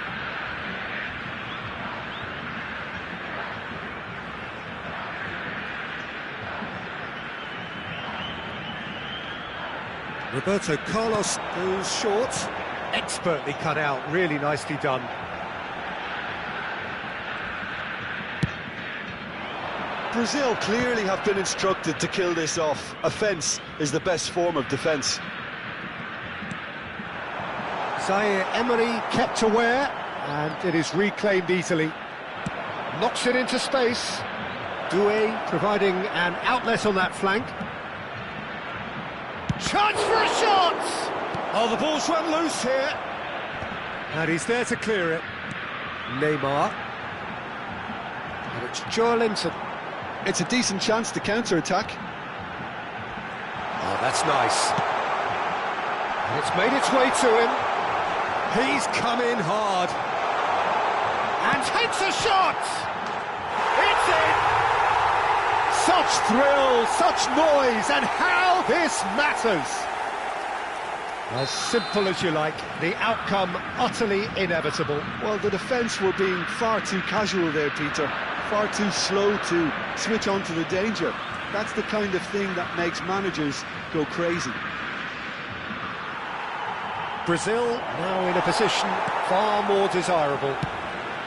Roberto Carlos goes short. Expertly cut out, really nicely done. Brazil clearly have been instructed to kill this off. Offence is the best form of defence. Zaire Emery kept aware, and it is reclaimed easily. Knocks it into space. Doué providing an outlet on that flank. Chance for a shot! Oh, the ball's run loose here. And he's there to clear it. Neymar. And it's Joelinton. It's a decent chance to counter-attack. Oh, that's nice. And it's made its way to him. He's come in hard. And takes a shot! It's in! Such thrill, such noise, and how this matters! As simple as you like, the outcome utterly inevitable. Well, the defence were being far too casual there, Peter. Far too slow to switch on to the danger. That's the kind of thing that makes managers go crazy. Brazil now in a position far more desirable.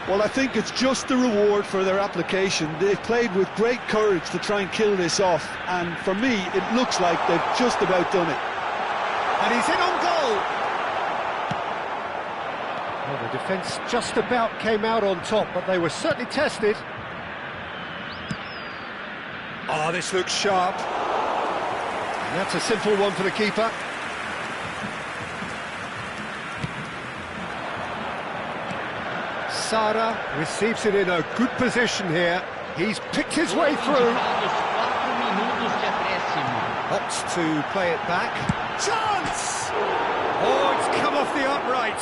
Well, I think it's just the reward for their application. They've played with great courage to try and kill this off, and for me, it looks like they've just about done it. And he's in on goal! Well, the defence just about came out on top, but they were certainly tested. Oh, this looks sharp. And that's a simple one for the keeper. Sara receives it in a good position here. He's picked his way through. Opts to play it back. Chance! Oh, it's come off the upright.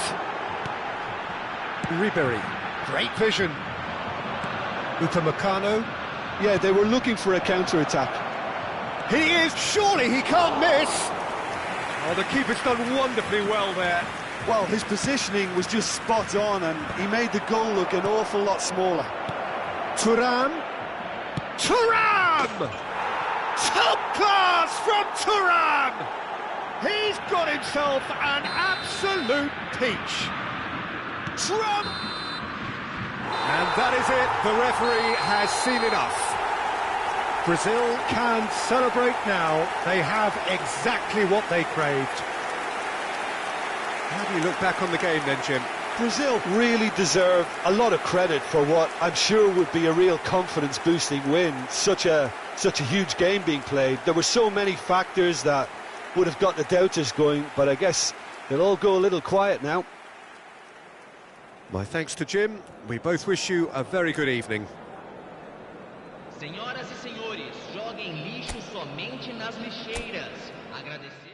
Ribery, great vision. Upamecano. Yeah, they were looking for a counter-attack. He is, surely he can't miss. Oh, the keeper's done wonderfully well there. Well, his positioning was just spot on, and he made the goal look an awful lot smaller. Thuram. Thuram! Top class from Thuram! He's got himself an absolute peach. Thuram! And that is it. The referee has seen enough. Brazil can celebrate now. They have exactly what they craved. How do you look back on the game then, Jim? Brazil really deserve a lot of credit for what I'm sure would be a real confidence-boosting win. Such a huge game being played. There were so many factors that would have got the doubters going, but I guess they'll all go a little quiet now. My thanks to Jim. We both wish you a very good evening. Senhoras e senhores, joguem lixo somente nas lixeiras. Agradecer.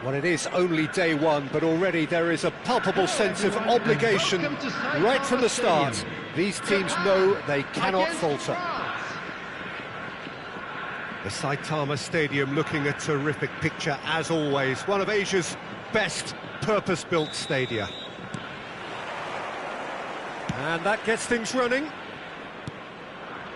Well, it is only day one, but already there is a palpable sense of obligation right from the start. These teams know they cannot falter. The Saitama Stadium looking a terrific picture as always. One of Asia's best purpose-built stadia. And that gets things running.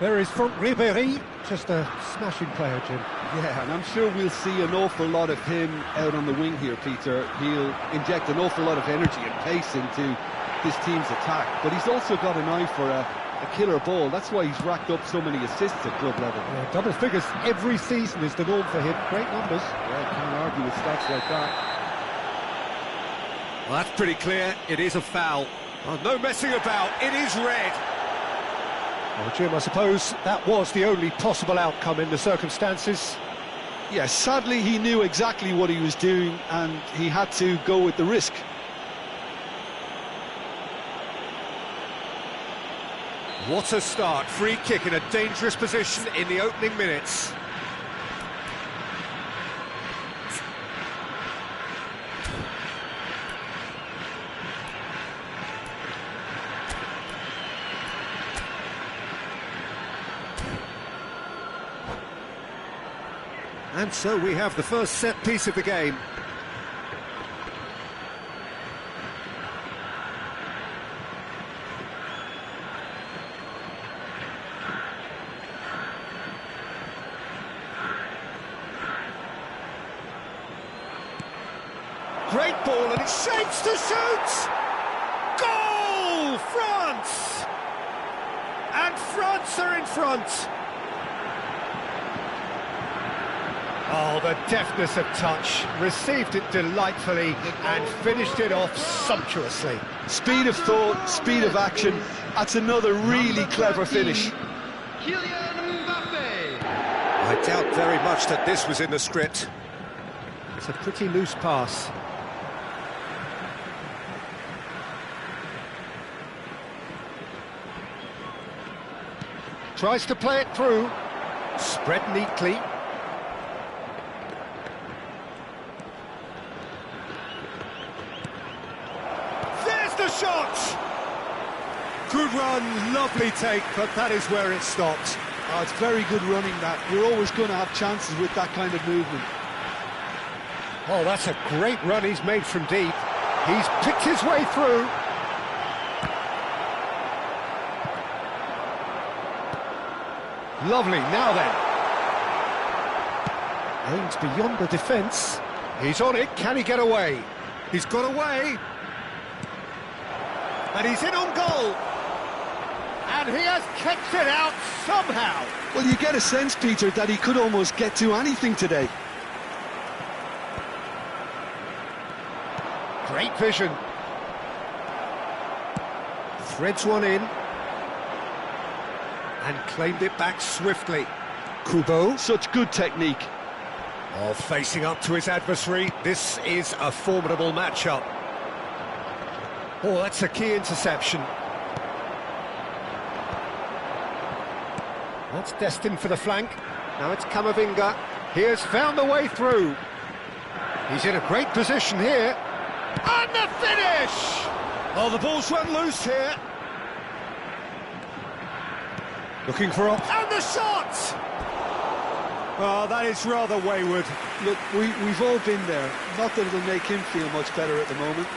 There is Franck Ribéry, just a smashing player, Jim. Yeah, and I'm sure we'll see an awful lot of him out on the wing here, Peter. He'll inject an awful lot of energy and pace into this team's attack, but he's also got an eye for a killer ball. That's why he's racked up so many assists at club level. Yeah, double figures every season is the norm for him. Great numbers. Yeah, can't argue with stats like that. Well, that's pretty clear. It is a foul. Oh, no messing about. It is red. Well, Jim, I suppose that was the only possible outcome in the circumstances. Yeah, sadly he knew exactly what he was doing and he had to go with the risk. What a start. Free kick in a dangerous position in the opening minutes. And so we have the first set piece of the game. Great ball, and it shapes to shoot! Goal! France! And France are in front! Oh, the deftness of touch, received it delightfully and finished it off sumptuously. Speed of thought, speed of action, that's another really clever finish. I doubt very much that this was in the script. It's a pretty loose pass. Tries to play it through, spread neatly. The shot! Good run, lovely take, but that is where it stopped. Oh, it's very good running that. You're always going to have chances with that kind of movement. Oh, that's a great run he's made from deep. He's picked his way through. Lovely, now then. Aims beyond the defence. He's on it, can he get away? He's got away. And he's in on goal. And he has kept it out somehow. Well, you get a sense, Peter, that he could almost get to anything today. Great vision. Threads one in. And claimed it back swiftly. Kubo. Such good technique. Oh, facing up to his adversary. This is a formidable matchup. Oh, that's a key interception. That's destined for the flank. Now it's Camavinga. He has found the way through. He's in a great position here. And the finish! Oh, the ball's run loose here. Looking for and the shot! Oh, that is rather wayward. Look, we've all been there. Not that it'll make him feel much better at the moment.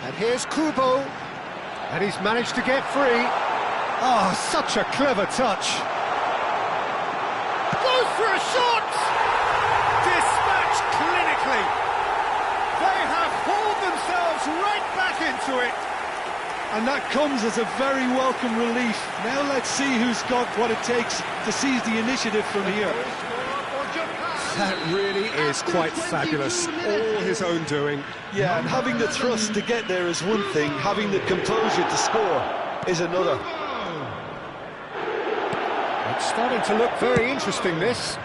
And here's Kubo, and he's managed to get free. Oh, such a clever touch. Goes for a shot! Dispatched clinically. They have hauled themselves right back into it. And that comes as a very welcome relief. Now let's see who's got what it takes to seize the initiative from here. That really is quite fabulous, all his own doing. Yeah, and having the thrust to get there is one thing, having the composure to score is another. It's starting to look very interesting, this.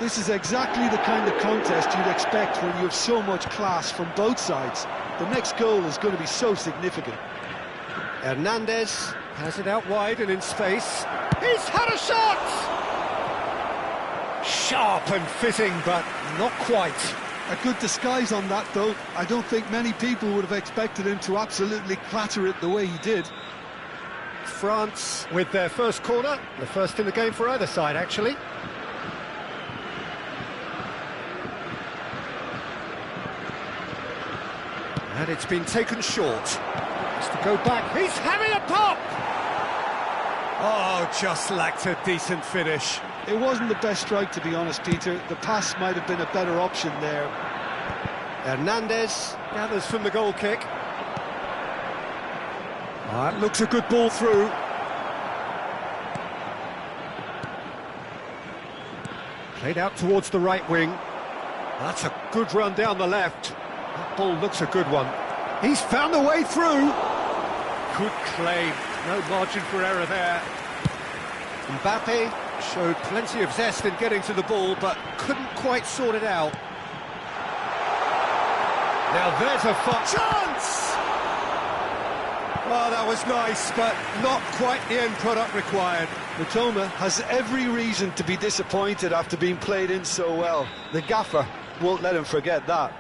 This is exactly the kind of contest you'd expect when you have so much class from both sides. The next goal is going to be so significant. Hernandez has it out wide and in space. He's had a shot! Sharp and fitting, but not quite. A good disguise on that, though. I don't think many people would have expected him to absolutely clatter it the way he did. France with their first corner, the first in the game for either side, actually. And it's been taken short. Has to go back. He's having a pop! Oh, just lacked a decent finish. It wasn't the best strike, to be honest, Peter. The pass might have been a better option there. Hernandez gathers from the goal kick. That looks a good ball through. Played out towards the right wing. That's a good run down the left. That ball looks a good one. He's found a way through. Good claim. No margin for error there. Mbappe showed plenty of zest in getting to the ball, but couldn't quite sort it out. Now there's a chance! Oh, that was nice, but not quite the end product required. Mitoma has every reason to be disappointed after being played in so well. The gaffer won't let him forget that.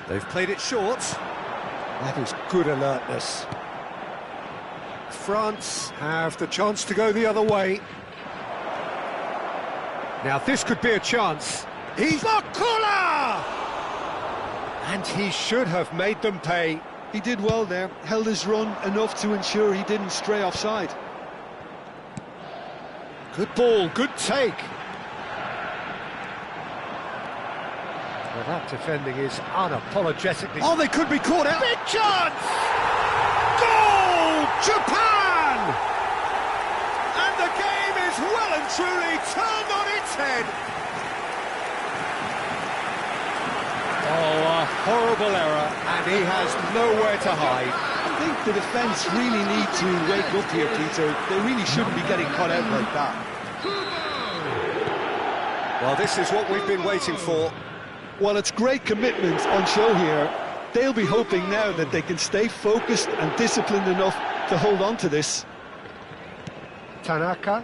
They've played it short. That is good alertness. France have the chance to go the other way. Now this could be a chance. He's Bakula! And he should have made them pay. He did well there, held his run enough to ensure he didn't stray offside. Good ball, good take. Well, that defending is unapologetically... Oh, they could be caught out. Big chance! Goal! Japan! And the game is well and truly turned on its head. Oh, a horrible error, and he has nowhere to hide. I think the defence really need to wake up here, Peter. They really shouldn't be getting caught out like that. Well, this is what we've been waiting for. Well, it's great commitment on show here. They'll be hoping now that they can stay focused and disciplined enough to hold on to this. Tanaka.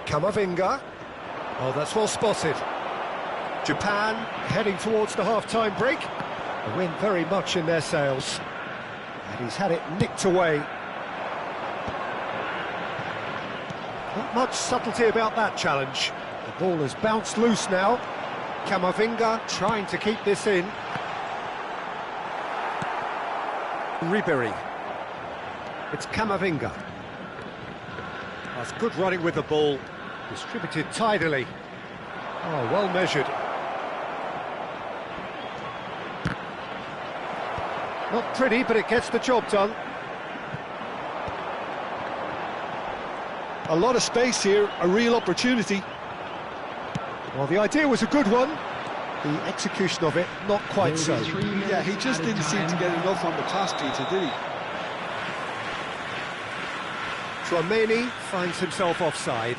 Camavinga. Oh, that's well spotted. Japan heading towards the half-time break. The wind very much in their sails. And he's had it nicked away. Not much subtlety about that challenge. The ball has bounced loose now. Camavinga trying to keep this in. Ribery. It's Camavinga. That's good running with the ball. Distributed tidily. Oh, well measured. Not pretty, but it gets the job done. A lot of space here, a real opportunity. Well, the idea was a good one. The execution of it, not quite so. Yeah, he just didn't seem to get enough on the pass, Peter, did he? Tchouaméni finds himself offside.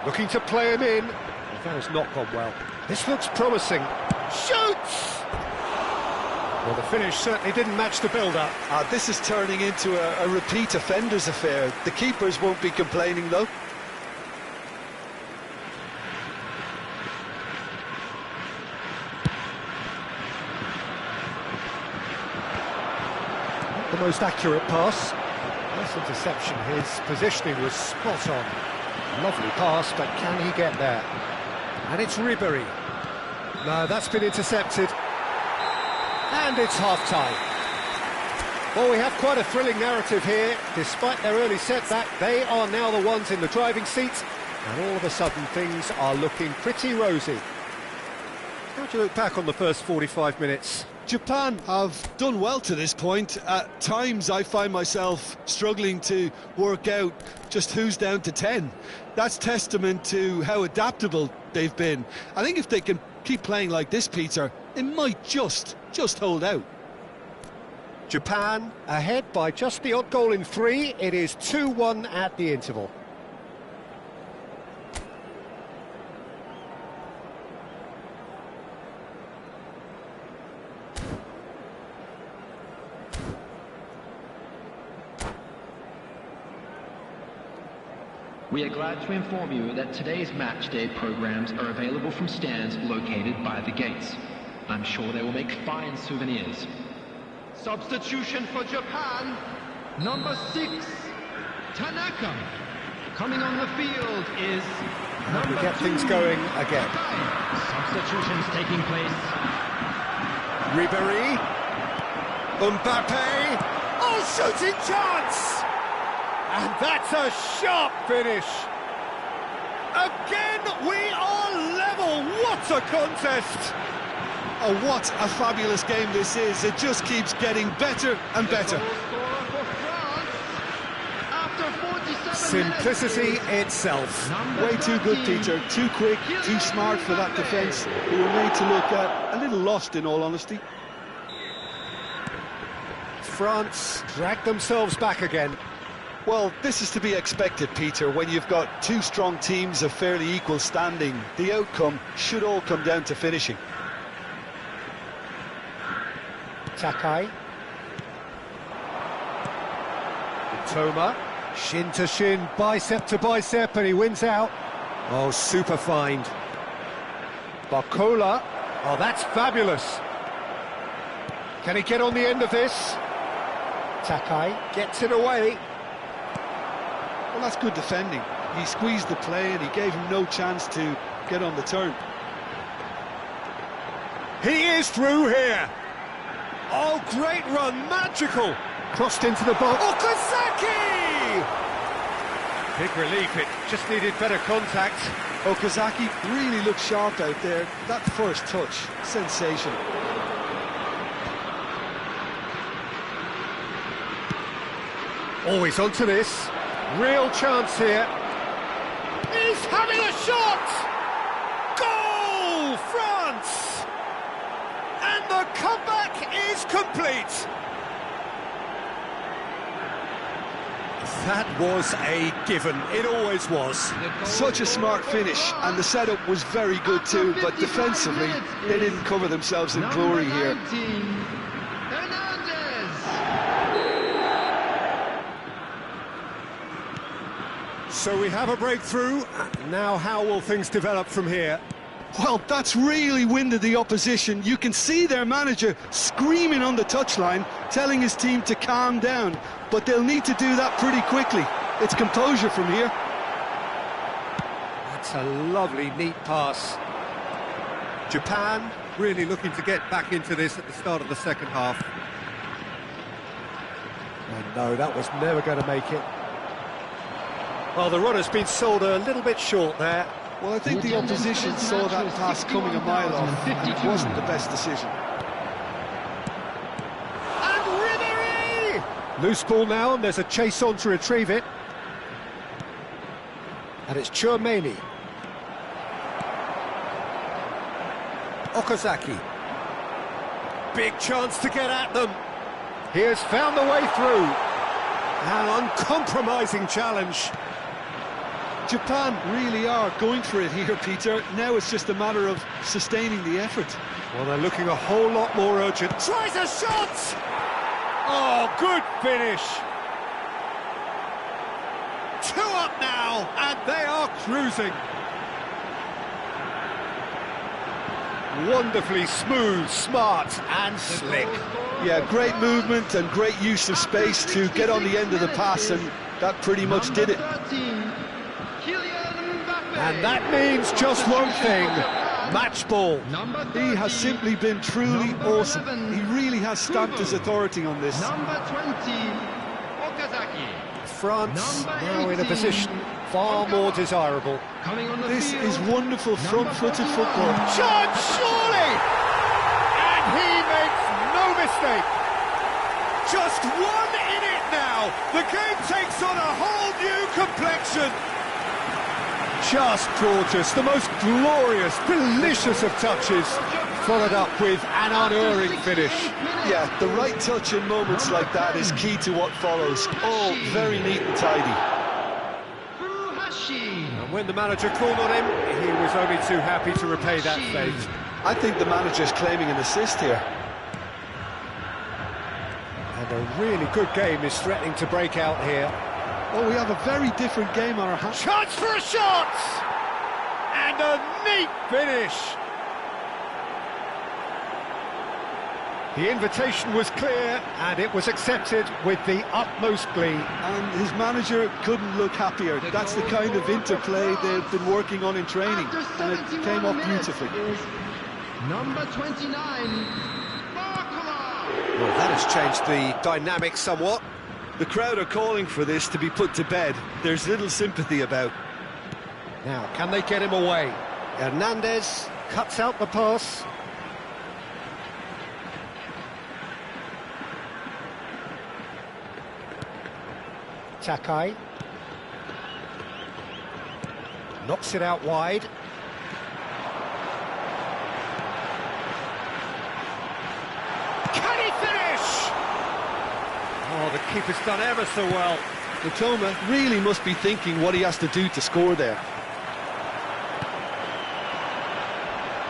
Looking to play him in. That has not gone well. This looks promising. Shoots! Well, the finish certainly didn't match the build-up. This is turning into a repeat offenders affair. The keepers won't be complaining, though. Not the most accurate pass. Nice interception. His positioning was spot on. Lovely pass, but can he get there? And it's Ribery. No, that's been intercepted. And it's half-time. Well, we have quite a thrilling narrative here. Despite their early setback, they are now the ones in the driving seat, and all of a sudden things are looking pretty rosy. How do you look back on the first 45 minutes? Japan have done well to this point. At times I find myself struggling to work out just who's down to 10. That's testament to how adaptable they've been. I think if they can keep playing like this, Peter, it might just hold out. Japan ahead by just the odd goal in 3. It is 2-1 at the interval. We are glad to inform you that today's match day programs are available from stands located by the gates. I'm sure they will make fine souvenirs. Substitution for Japan, number 6, Tanaka. Coming on the field is We get things going again. Substitutions taking place. Ribéry, Mbappe, oh, shooting chance! And that's a sharp finish. Again, we are level. What a contest! Oh, what a fabulous game this is. It just keeps getting better and better. Simplicity itself. Way too good, Peter. Too quick, too smart for that defence. We were made to look a little lost, in all honesty. France drag themselves back again. Well, this is to be expected, Peter, when you've got two strong teams of fairly equal standing. The outcome should all come down to finishing. Takai. Toma. Shin to shin, bicep to bicep, and he wins out. Oh, super find. Barcola. Oh, that's fabulous. Can he get on the end of this? Takai gets it away. Well, that's good defending. He squeezed the play and he gave him no chance to get on the turn. He is through here. Oh, great run, magical. Crossed into the box. Okazaki! Big relief, it just needed better contact. Okazaki really looked sharp out there. That first touch, sensational. Always onto this. Real chance here. He's having a shot! Goal, France! And the comeback is complete. That was a given. It always was. Such a smart finish, and the setup was very good too, but defensively, they didn't cover themselves in glory here. So we have a breakthrough. Now how will things develop from here? Well, that's really winded the opposition. You can see their manager screaming on the touchline, telling his team to calm down. But they'll need to do that pretty quickly. It's composure from here. That's a lovely, neat pass. Japan really looking to get back into this at the start of the second half. And no, that was never going to make it. Well, the run has been sold a little bit short there. Well, I think the opposition saw that pass coming a mile off, and it wasn't the best decision. And Ribéry! Loose ball now, and there's a chase on to retrieve it. And it's Chouameni. Okazaki. Big chance to get at them. He has found the way through. An uncompromising challenge. Japan really are going for it here, Peter. Now it's just a matter of sustaining the effort. Well, they're looking a whole lot more urgent. Tries a shot! Oh, good finish. 2 up now, and they are cruising. Wonderfully smooth, smart, and slick. Yeah, great movement and great use of space to get on the end of the pass, and that pretty much did it. And that means just one thing, match ball. He has simply been truly awesome. He really has stamped his authority on this. Number 20, Okazaki. France now in a position far more desirable. Coming on the This field. is wonderful front-footed football. Chance, surely! And he makes no mistake. Just 1 in it now. The game takes on a whole new complexion. Just gorgeous, the most glorious, delicious of touches, followed up with an unerring finish. Yeah, the right touch in moments like that is key to what follows. Oh, very neat and tidy. And when the manager called on him, he was only too happy to repay that fate. I think the manager's claiming an assist here. And a really good game is threatening to break out here. Oh, we have a very different game on our hands. Chance for a shot! And a neat finish! The invitation was clear, and it was accepted with the utmost glee. And his manager couldn't look happier. That's the kind of interplay they've been working on in training, and it came off beautifully. Number 29, Barcola. Well, that has changed the dynamic somewhat. The crowd are calling for this to be put to bed. There's little sympathy about. Now, can they get him away? Hernandez cuts out the pass. Takai knocks it out wide. Can he finish? Oh, the keeper's done ever so well. Matoma really must be thinking what he has to do to score there.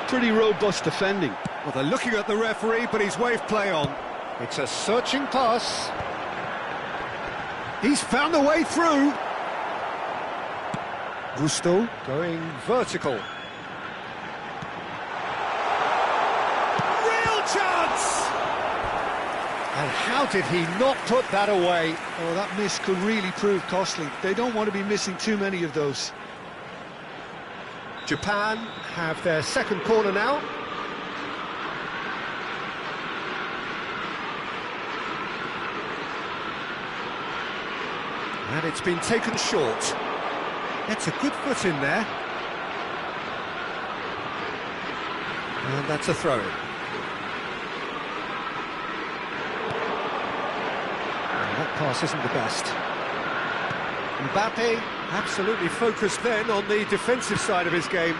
Pretty robust defending. Well, they're looking at the referee, but he's waved play on. It's a searching pass. He's found a way through. Gusto going vertical. Real chance! And how did he not put that away? Oh, that miss could really prove costly. They don't want to be missing too many of those. Japan have their second corner now. And it's been taken short. That's a good foot in there. And that's a throw-in. That pass isn't the best. Mbappe absolutely focused then on the defensive side of his game.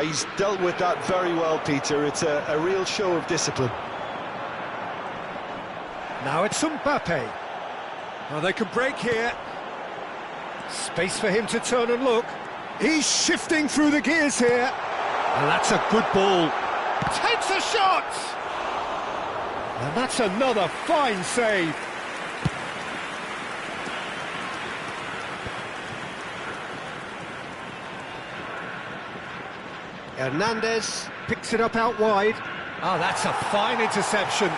He's dealt with that very well, Peter. It's a real show of discipline. Now it's Mbappe. Well, they can break here. Space for him to turn and look. He's shifting through the gears here. And that's a good ball. Takes a shot! And that's another fine save. Hernandez picks it up out wide. Oh, that's a fine interception.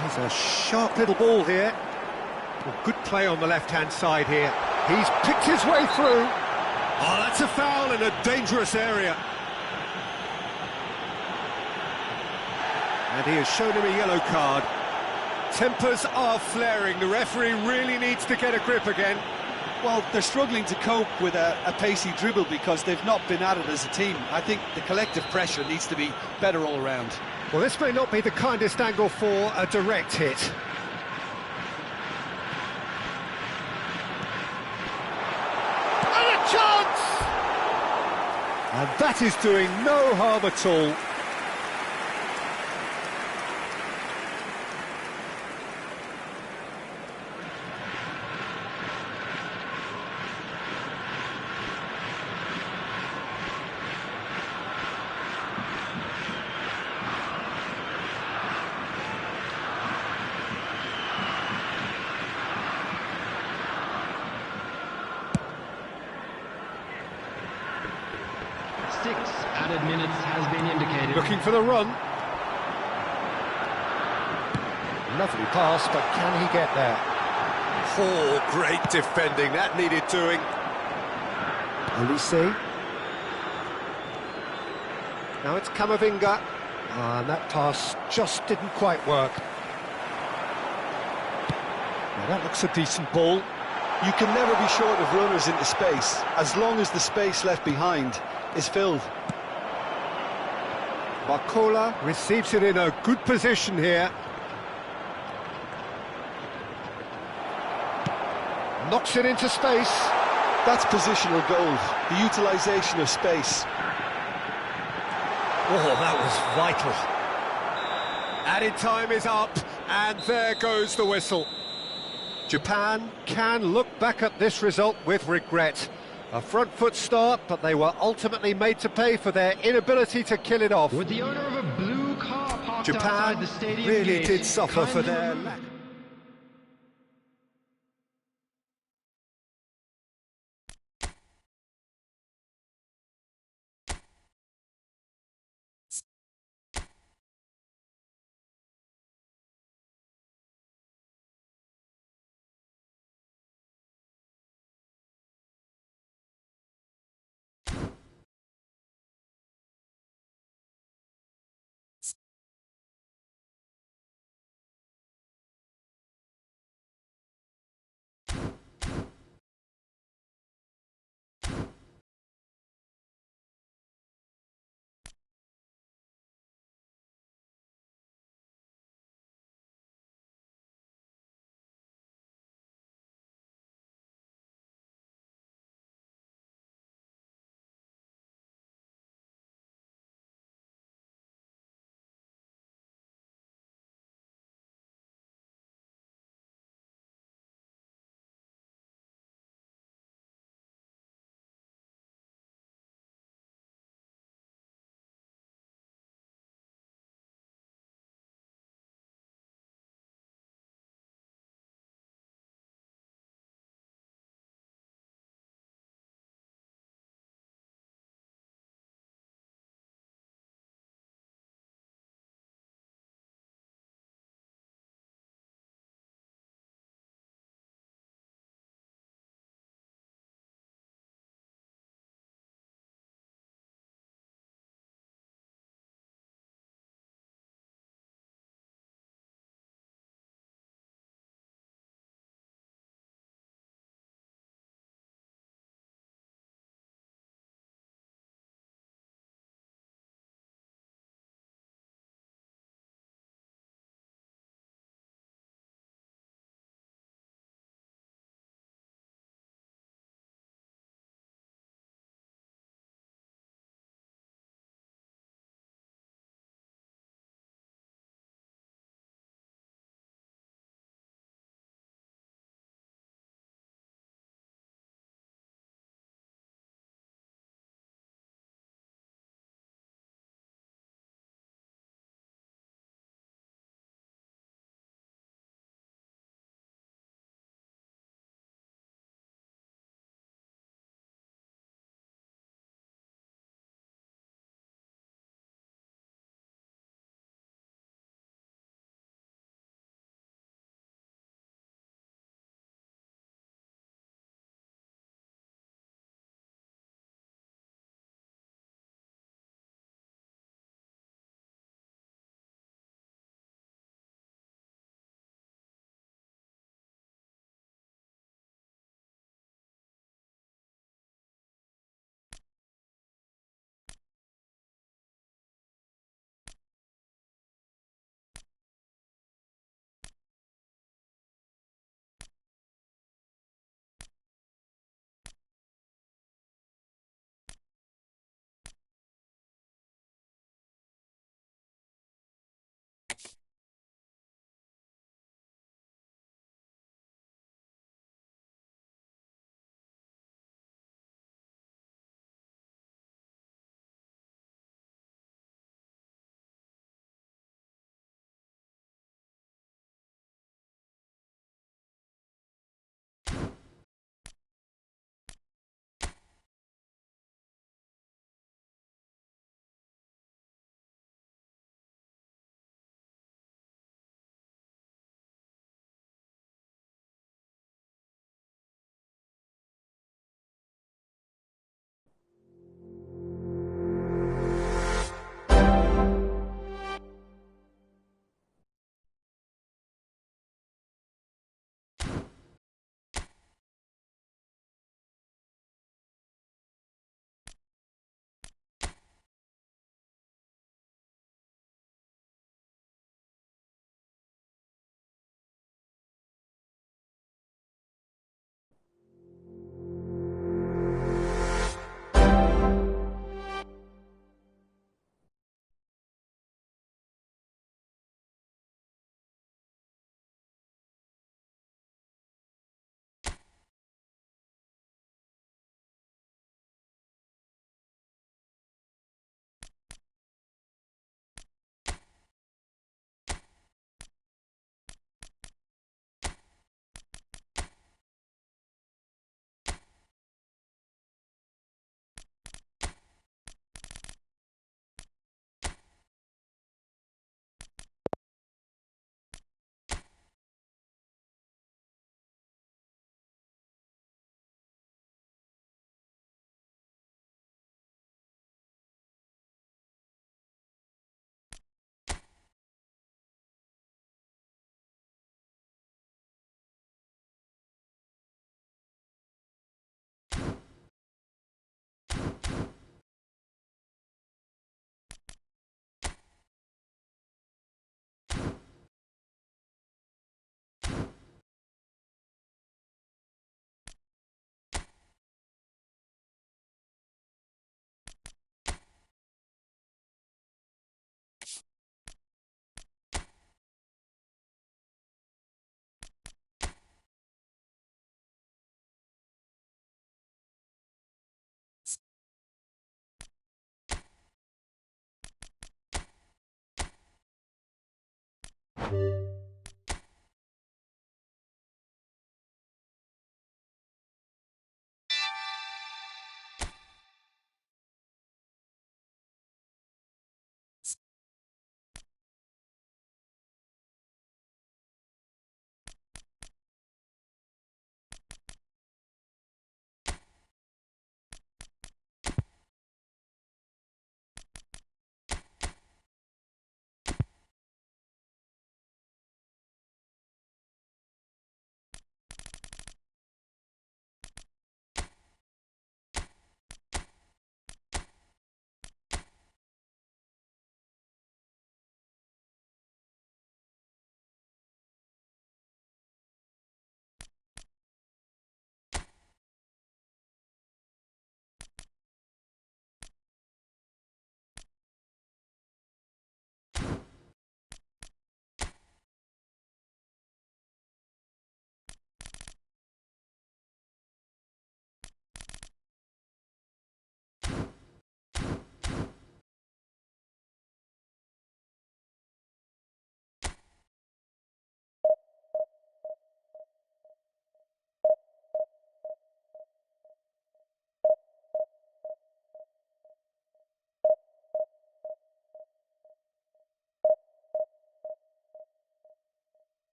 There's a sharp little ball here. Well, good play on the left-hand side here. He's picked his way through. Oh, that's a foul in a dangerous area. And he has shown him a yellow card. Tempers are flaring. The referee really needs to get a grip again. Well, they're struggling to cope with a pacey dribble because they've not been at it as a team. I think the collective pressure needs to be better all around. Well, this may not be the kindest angle for a direct hit. And a chance! And that is doing no harm at all. Added minutes has been indicated. Looking for the run. Lovely pass, but can he get there? Oh, great defending. That needed doing. Olise. Now it's Camavinga. And that pass just didn't quite work. Now that looks a decent ball. You can never be short of runners into space, as long as the space left behind is filled. Barcola receives it in a good position here. Knocks it into space. That's positional gold, the utilisation of space. Oh, that was vital. Added time is up, and there goes the whistle. Japan can look back at this result with regret. A front foot start, but they were ultimately made to pay for their inability to kill it off. With the owner of a blue car parked Japan outside the stadium really gate, did suffer for kindly their remove- lack.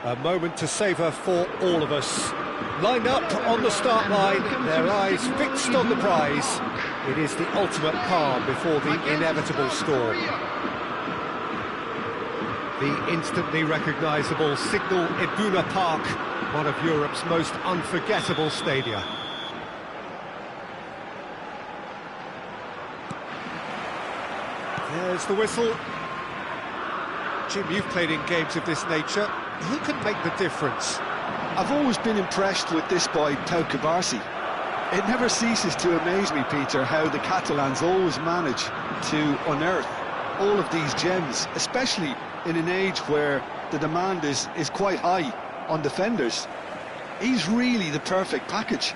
A moment to savour for all of us. Lined up on the start line, their eyes fixed on the prize. It is the ultimate calm before the inevitable storm. The instantly recognisable Signal Iduna Park, one of Europe's most unforgettable stadia. There's the whistle. Jim, you've played in games of this nature. Who can make the difference? I've always been impressed with this boy, Pau Cubarsí. It never ceases to amaze me, Peter, how the Catalans always manage to unearth all of these gems, especially in an age where the demand is quite high on defenders. He's really the perfect package.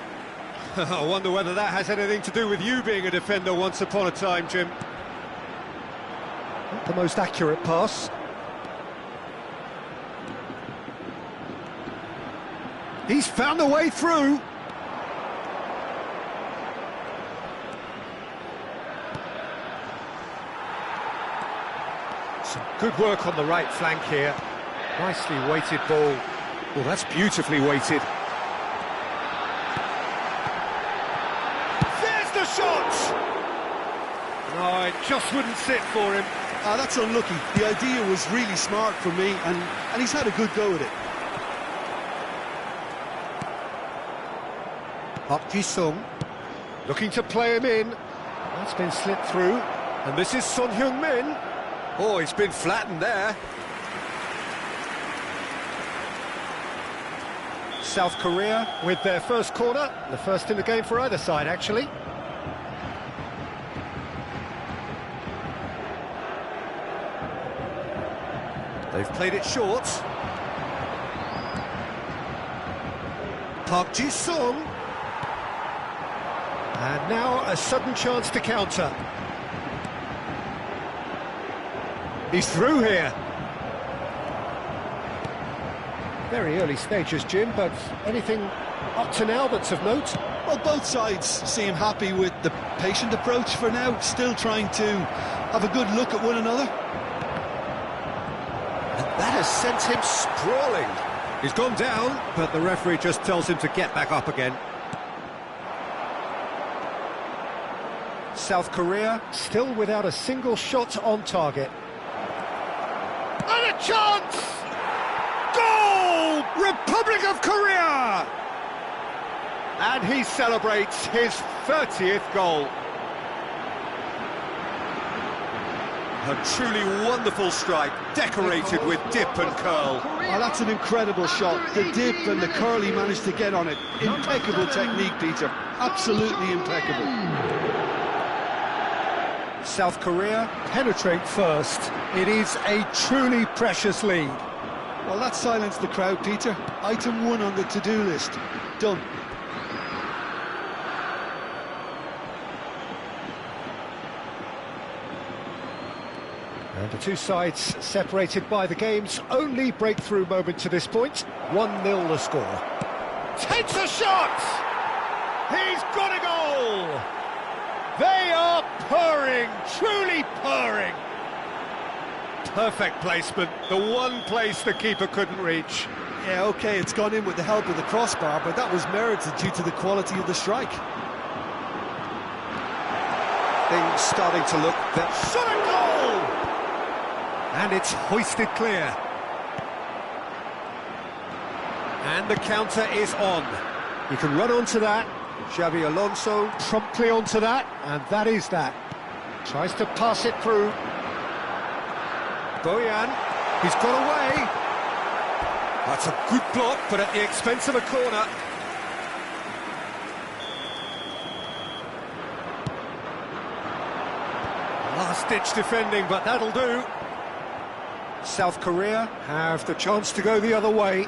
I wonder whether that has anything to do with you being a defender once upon a time, Jim. Not the most accurate pass. He's found a way through. Some good work on the right flank here. Nicely weighted ball. Well, that's beautifully weighted. There's the shot! No, it just wouldn't sit for him. That's unlucky. The idea was really smart for me, and he's had a good go at it. Park Ji-sung, looking to play him in. That's been slipped through. And this is Son Heung-min. Oh, he's been flattened there. South Korea with their first corner. The first in the game for either side, actually. They've played it short. Park Ji-sung. And now a sudden chance to counter. He's through here. Very early stages, Jim, but anything up to now that's of note? Well, both sides seem happy with the patient approach for now, still trying to have a good look at one another. And that has sent him sprawling. He's gone down, but the referee just tells him to get back up again. South Korea still without a single shot on target. And a chance! Goal! Republic of Korea! And he celebrates his 30th goal. A truly wonderful strike, decorated with dip and curl. Oh, that's an incredible shot. The dip and the curl he managed to get on it. Impeccable technique, Peter. Absolutely impeccable. South Korea penetrate first. It is a truly precious lead. Well, that silenced the crowd, Peter. Item 1 on the to-do list. Done. And the two sides separated by the game's only breakthrough moment to this point. 1-0 the score. Takes a shot! He's got a goal! They are purring, truly purring. Perfect placement, the one place the keeper couldn't reach. Yeah, OK, it's gone in with the help of the crossbar, but that was merited due to the quality of the strike. Things starting to look... Shot a goal! And it's hoisted clear. And the counter is on. He can run onto that. Xabi Alonso promptly onto that, and that is that. Tries to pass it through. Boyan, he's got away. That's a good block, but at the expense of a corner. Last-ditch defending, but that'll do. South Korea have the chance to go the other way.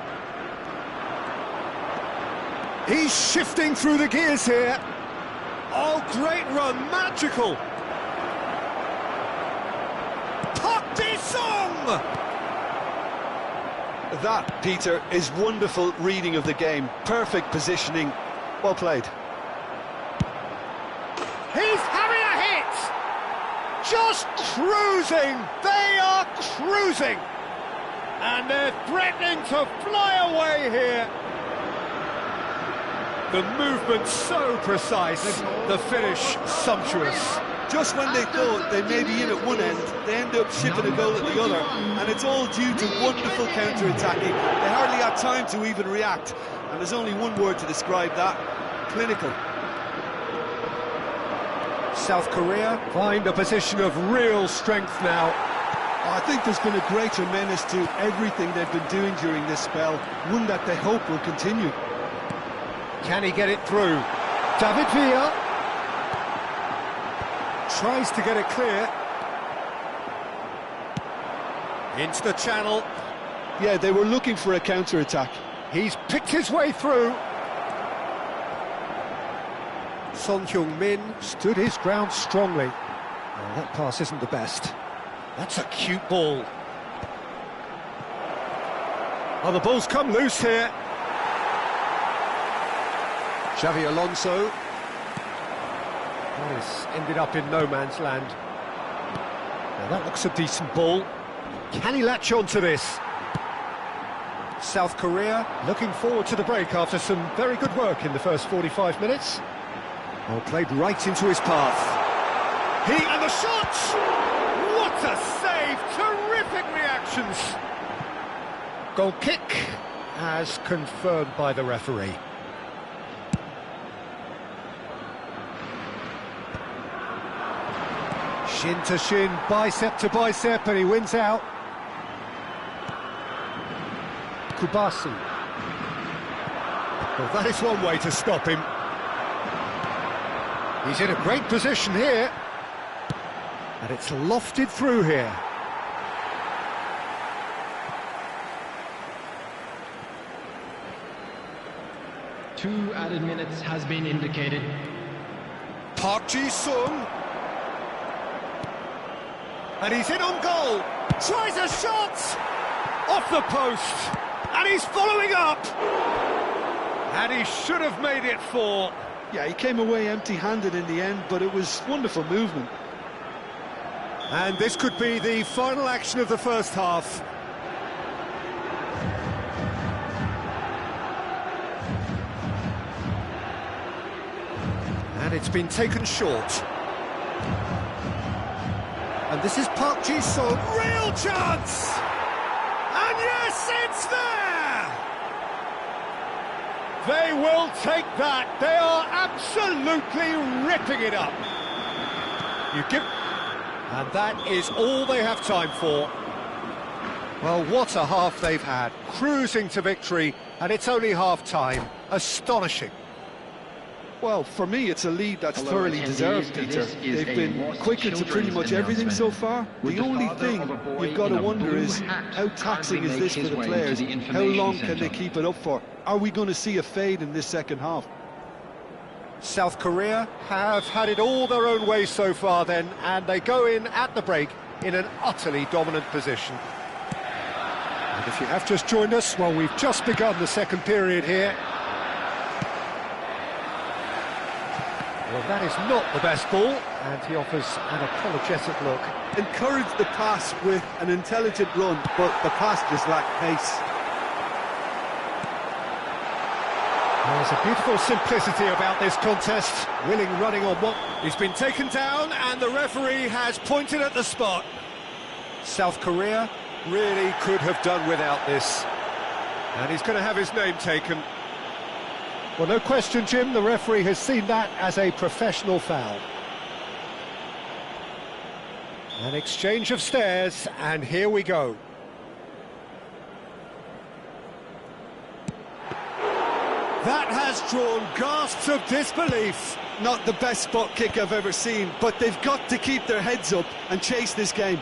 He's shifting through the gears here. Oh, great run, magical. Park Ji-sung! That, Peter, is wonderful reading of the game. Perfect positioning. Well played. He's having a hit! Just cruising! They are cruising! And they're threatening to fly away here. The movement so precise, the finish sumptuous. Just when they thought they may be in at one end, they end up shipping a goal at the other, and it's all due to wonderful counter-attacking. They hardly had time to even react, and there's only one word to describe that: clinical. South Korea find a position of real strength now. I think there's been a greater menace to everything they've been doing during this spell, one that they hope will continue. Can he get it through? David Villa tries to get it clear. Into the channel. Yeah, they were looking for a counter-attack. He's picked his way through. Son Heung-min stood his ground strongly. Well, that pass isn't the best. That's a cute ball. Oh, the ball's come loose here. Xavi Alonso. That has ended up in no man's land. Now that looks a decent ball. Can he latch on to this? South Korea looking forward to the break after some very good work in the first 45 minutes. Well, played right into his path. And the shot! What a save! Terrific reactions! Goal kick, as confirmed by the referee. Shin to shin, bicep to bicep, and he wins out. Kubasi. Well, that is one way to stop him. He's in a great position here. And it's lofted through here. Two added minutes has been indicated. Park Ji-sung. And he's in on goal. Tries a shot! Off the post. And he's following up. And he should have made it 4. Yeah, he came away empty-handed in the end, but it was wonderful movement. And this could be the final action of the first half. And it's been taken short. And this is Park Ji-sung. Real chance! And yes, it's there! They will take that. They are absolutely ripping it up. And that is all they have time for. Well, what a half they've had. Cruising to victory, and it's only half-time. Astonishing. Well, for me, it's a lead that's thoroughly deserved, Peter. They've been quick into pretty much everything so far. The only thing you've got to wonder is, how taxing is this for the players? How long can they keep it up for? Are we going to see a fade in this second half? South Korea have had it all their own way so far then, and they go in at the break in an utterly dominant position. And if you have just joined us, well, we've just begun the second period here. Well, that is not the best ball, and he offers an apologetic look. Encourage the pass with an intelligent run, but the pass just lacked pace. There's a beautiful simplicity about this contest. Willing running on what... He's been taken down, and the referee has pointed at the spot. South Korea really could have done without this. And he's going to have his name taken. Well, no question, Jim, the referee has seen that as a professional foul. An exchange of stares, and here we go. That has drawn gasps of disbelief. Not the best spot kick I've ever seen, but they've got to keep their heads up and chase this game.